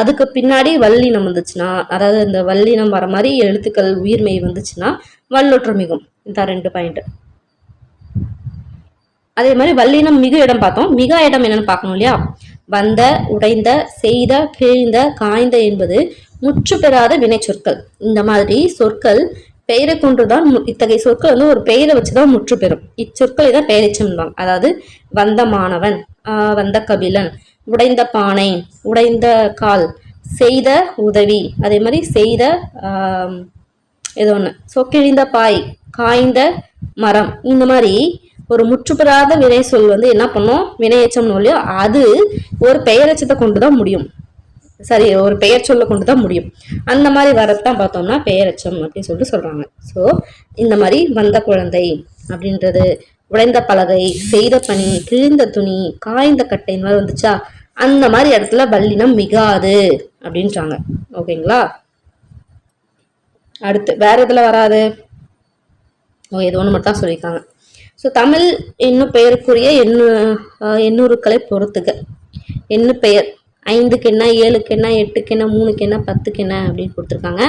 அதுக்கு பின்னாடி வல்லினம் வந்துச்சுன்னா, அதாவது இந்த வல்லினம் வர மாதிரி எழுத்துக்கள் உயிர்மெய் வந்துச்சுன்னா வல்லொற்று மிகும். இந்த 2 பாயிண்ட். அதே மாதிரி வல்லினம் மிகு இடம் பார்த்தோம். மிகா இடம் என்னன்னு பார்க்கணும் இல்லையா. வந்த, உடைந்த, செய்த, கிழிந்த, காய்ந்த என்பது முற்று பெறாத வினை சொற்கள். இந்த மாதிரி சொற்கள் பெயரை கொண்டுதான், இத்தகைய சொற்கள் வந்து ஒரு பெயரை வச்சுதான் முற்று பெறும். இச்சொற்களை தான் பெயரெச்சம். அதாவது வந்த மாணவன், வந்த கபிலன், உடைந்த பானை, உடைந்த கால், செய்த உதவி, அதே மாதிரி செய்த ஏதோ ஒன்று. ஸோ கிழிந்த பாய், காய்ந்த மரம், இந்த மாதிரி ஒரு முற்றுப்பெறாத வினை சொல் வந்து என்ன பண்ணும், வினையச்சம் இல்லையோ அது ஒரு பெயரச்சத்தை கொண்டுதான் முடியும். சரி, ஒரு பெயர் சொல்ல கொண்டுதான் முடியும். அந்த மாதிரி வரத்தான் பார்த்தோம்னா பெயரச்சம் அப்படின்னு சொல்லிட்டு சொல்றாங்க. ஸோ இந்த மாதிரி வந்த குழந்தை அப்படின்றது, உடைந்த பலகை, செய்த பனி, கிழிந்த துணி, காய்ந்த கட்டை இந்த மாதிரி வந்துச்சா அந்த மாதிரி இடத்துல வல்லினம் மிகாது அப்படின்றாங்க. ஓகேங்களா, அடுத்து வேற இதுல வராது. இது ஒன்று மட்டும் தான் சொல்லியிருக்காங்க. ஸோ தமிழ் என்னும் பெயருக்குரிய எண்ணூறுக்களை பொறுத்துக. எண்ணு பெயர் 5க்கு என்ன, 7க்கு என்ன, 8க்கு என்ன, 3க்கு என்ன, 10க்கு என்ன அப்படின்னு கொடுத்துருக்காங்க.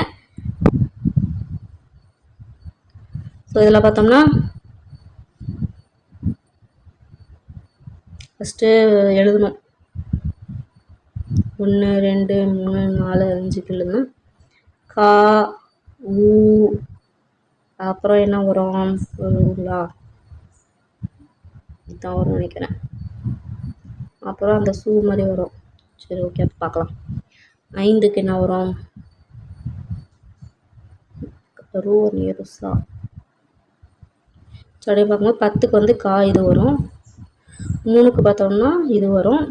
ஸோ இதில் பார்த்தோம்னா ஃபஸ்ட்டு எழுதணும். 1 2 3 4 5க்கு எழுதணும். கா, ஊ, அப்புறம் என்ன வரும், இதான் வரும் நினைக்கிறேன். அப்புறம் அந்த சூ மாதிரி வரும். சரி, ஓகே, பார்க்கலாம். 5க்கு என்ன வரும், ரூ ருசா. ஸோ அப்படியே பார்க்கும்போது 10க்கு வந்து கா இது வரும், 3க்கு பார்த்தோம்னா இது வரும்.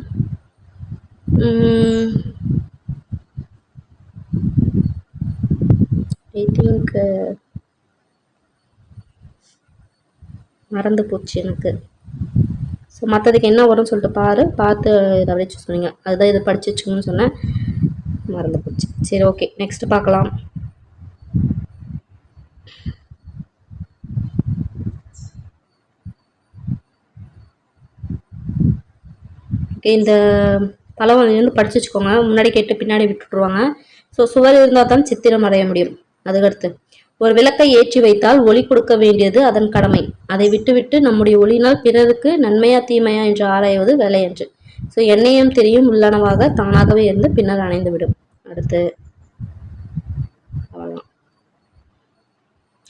ஐ திங்க் மறந்து போச்சு எனக்கு. ஸோ மற்றதுக்கு என்ன வரும்னு சொல்லிட்டு பார்த்து இதை அப்படியே சூஸ் பண்ணிங்க. அதுதான் இதை படிச்சு வச்சுக்கணும்னு சொன்னேன், மறந்து போச்சு. சரி, ஓகே, நெக்ஸ்ட் பார்க்கலாம். ஓகே, இந்த பழமொழிலேருந்து படிச்சு வச்சுக்கோங்க. முன்னாடி கேட்டு பின்னாடி விட்டுருவாங்க. ஸோ சுவர் இருந்தால் தான் சித்திரம் வரைய முடியும். அதுக்கடுத்து, ஒரு விளக்கை ஏற்றி வைத்தால் ஒளி கொடுக்க வேண்டியது அதன் கடமை. அதை விட்டுவிட்டு நம்முடைய ஒளியினால் பிறருக்கு நன்மையா தீமையா என்று ஆராய்வது வேலை என்று. ஸோ எண்ணெயும் தெரியும் உள்ளனவாக தானாகவே இருந்து பின்னர் அணைந்து விடும். அடுத்து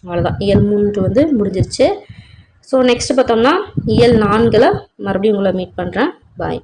அவ்வளோதான். இயல் 3 வந்து முடிஞ்சிருச்சு. ஸோ நெக்ஸ்ட் பார்த்தோம்னா இயல் 4ல் மறுபடியும் உங்களை மீட் பண்ணுறேன். பாய்.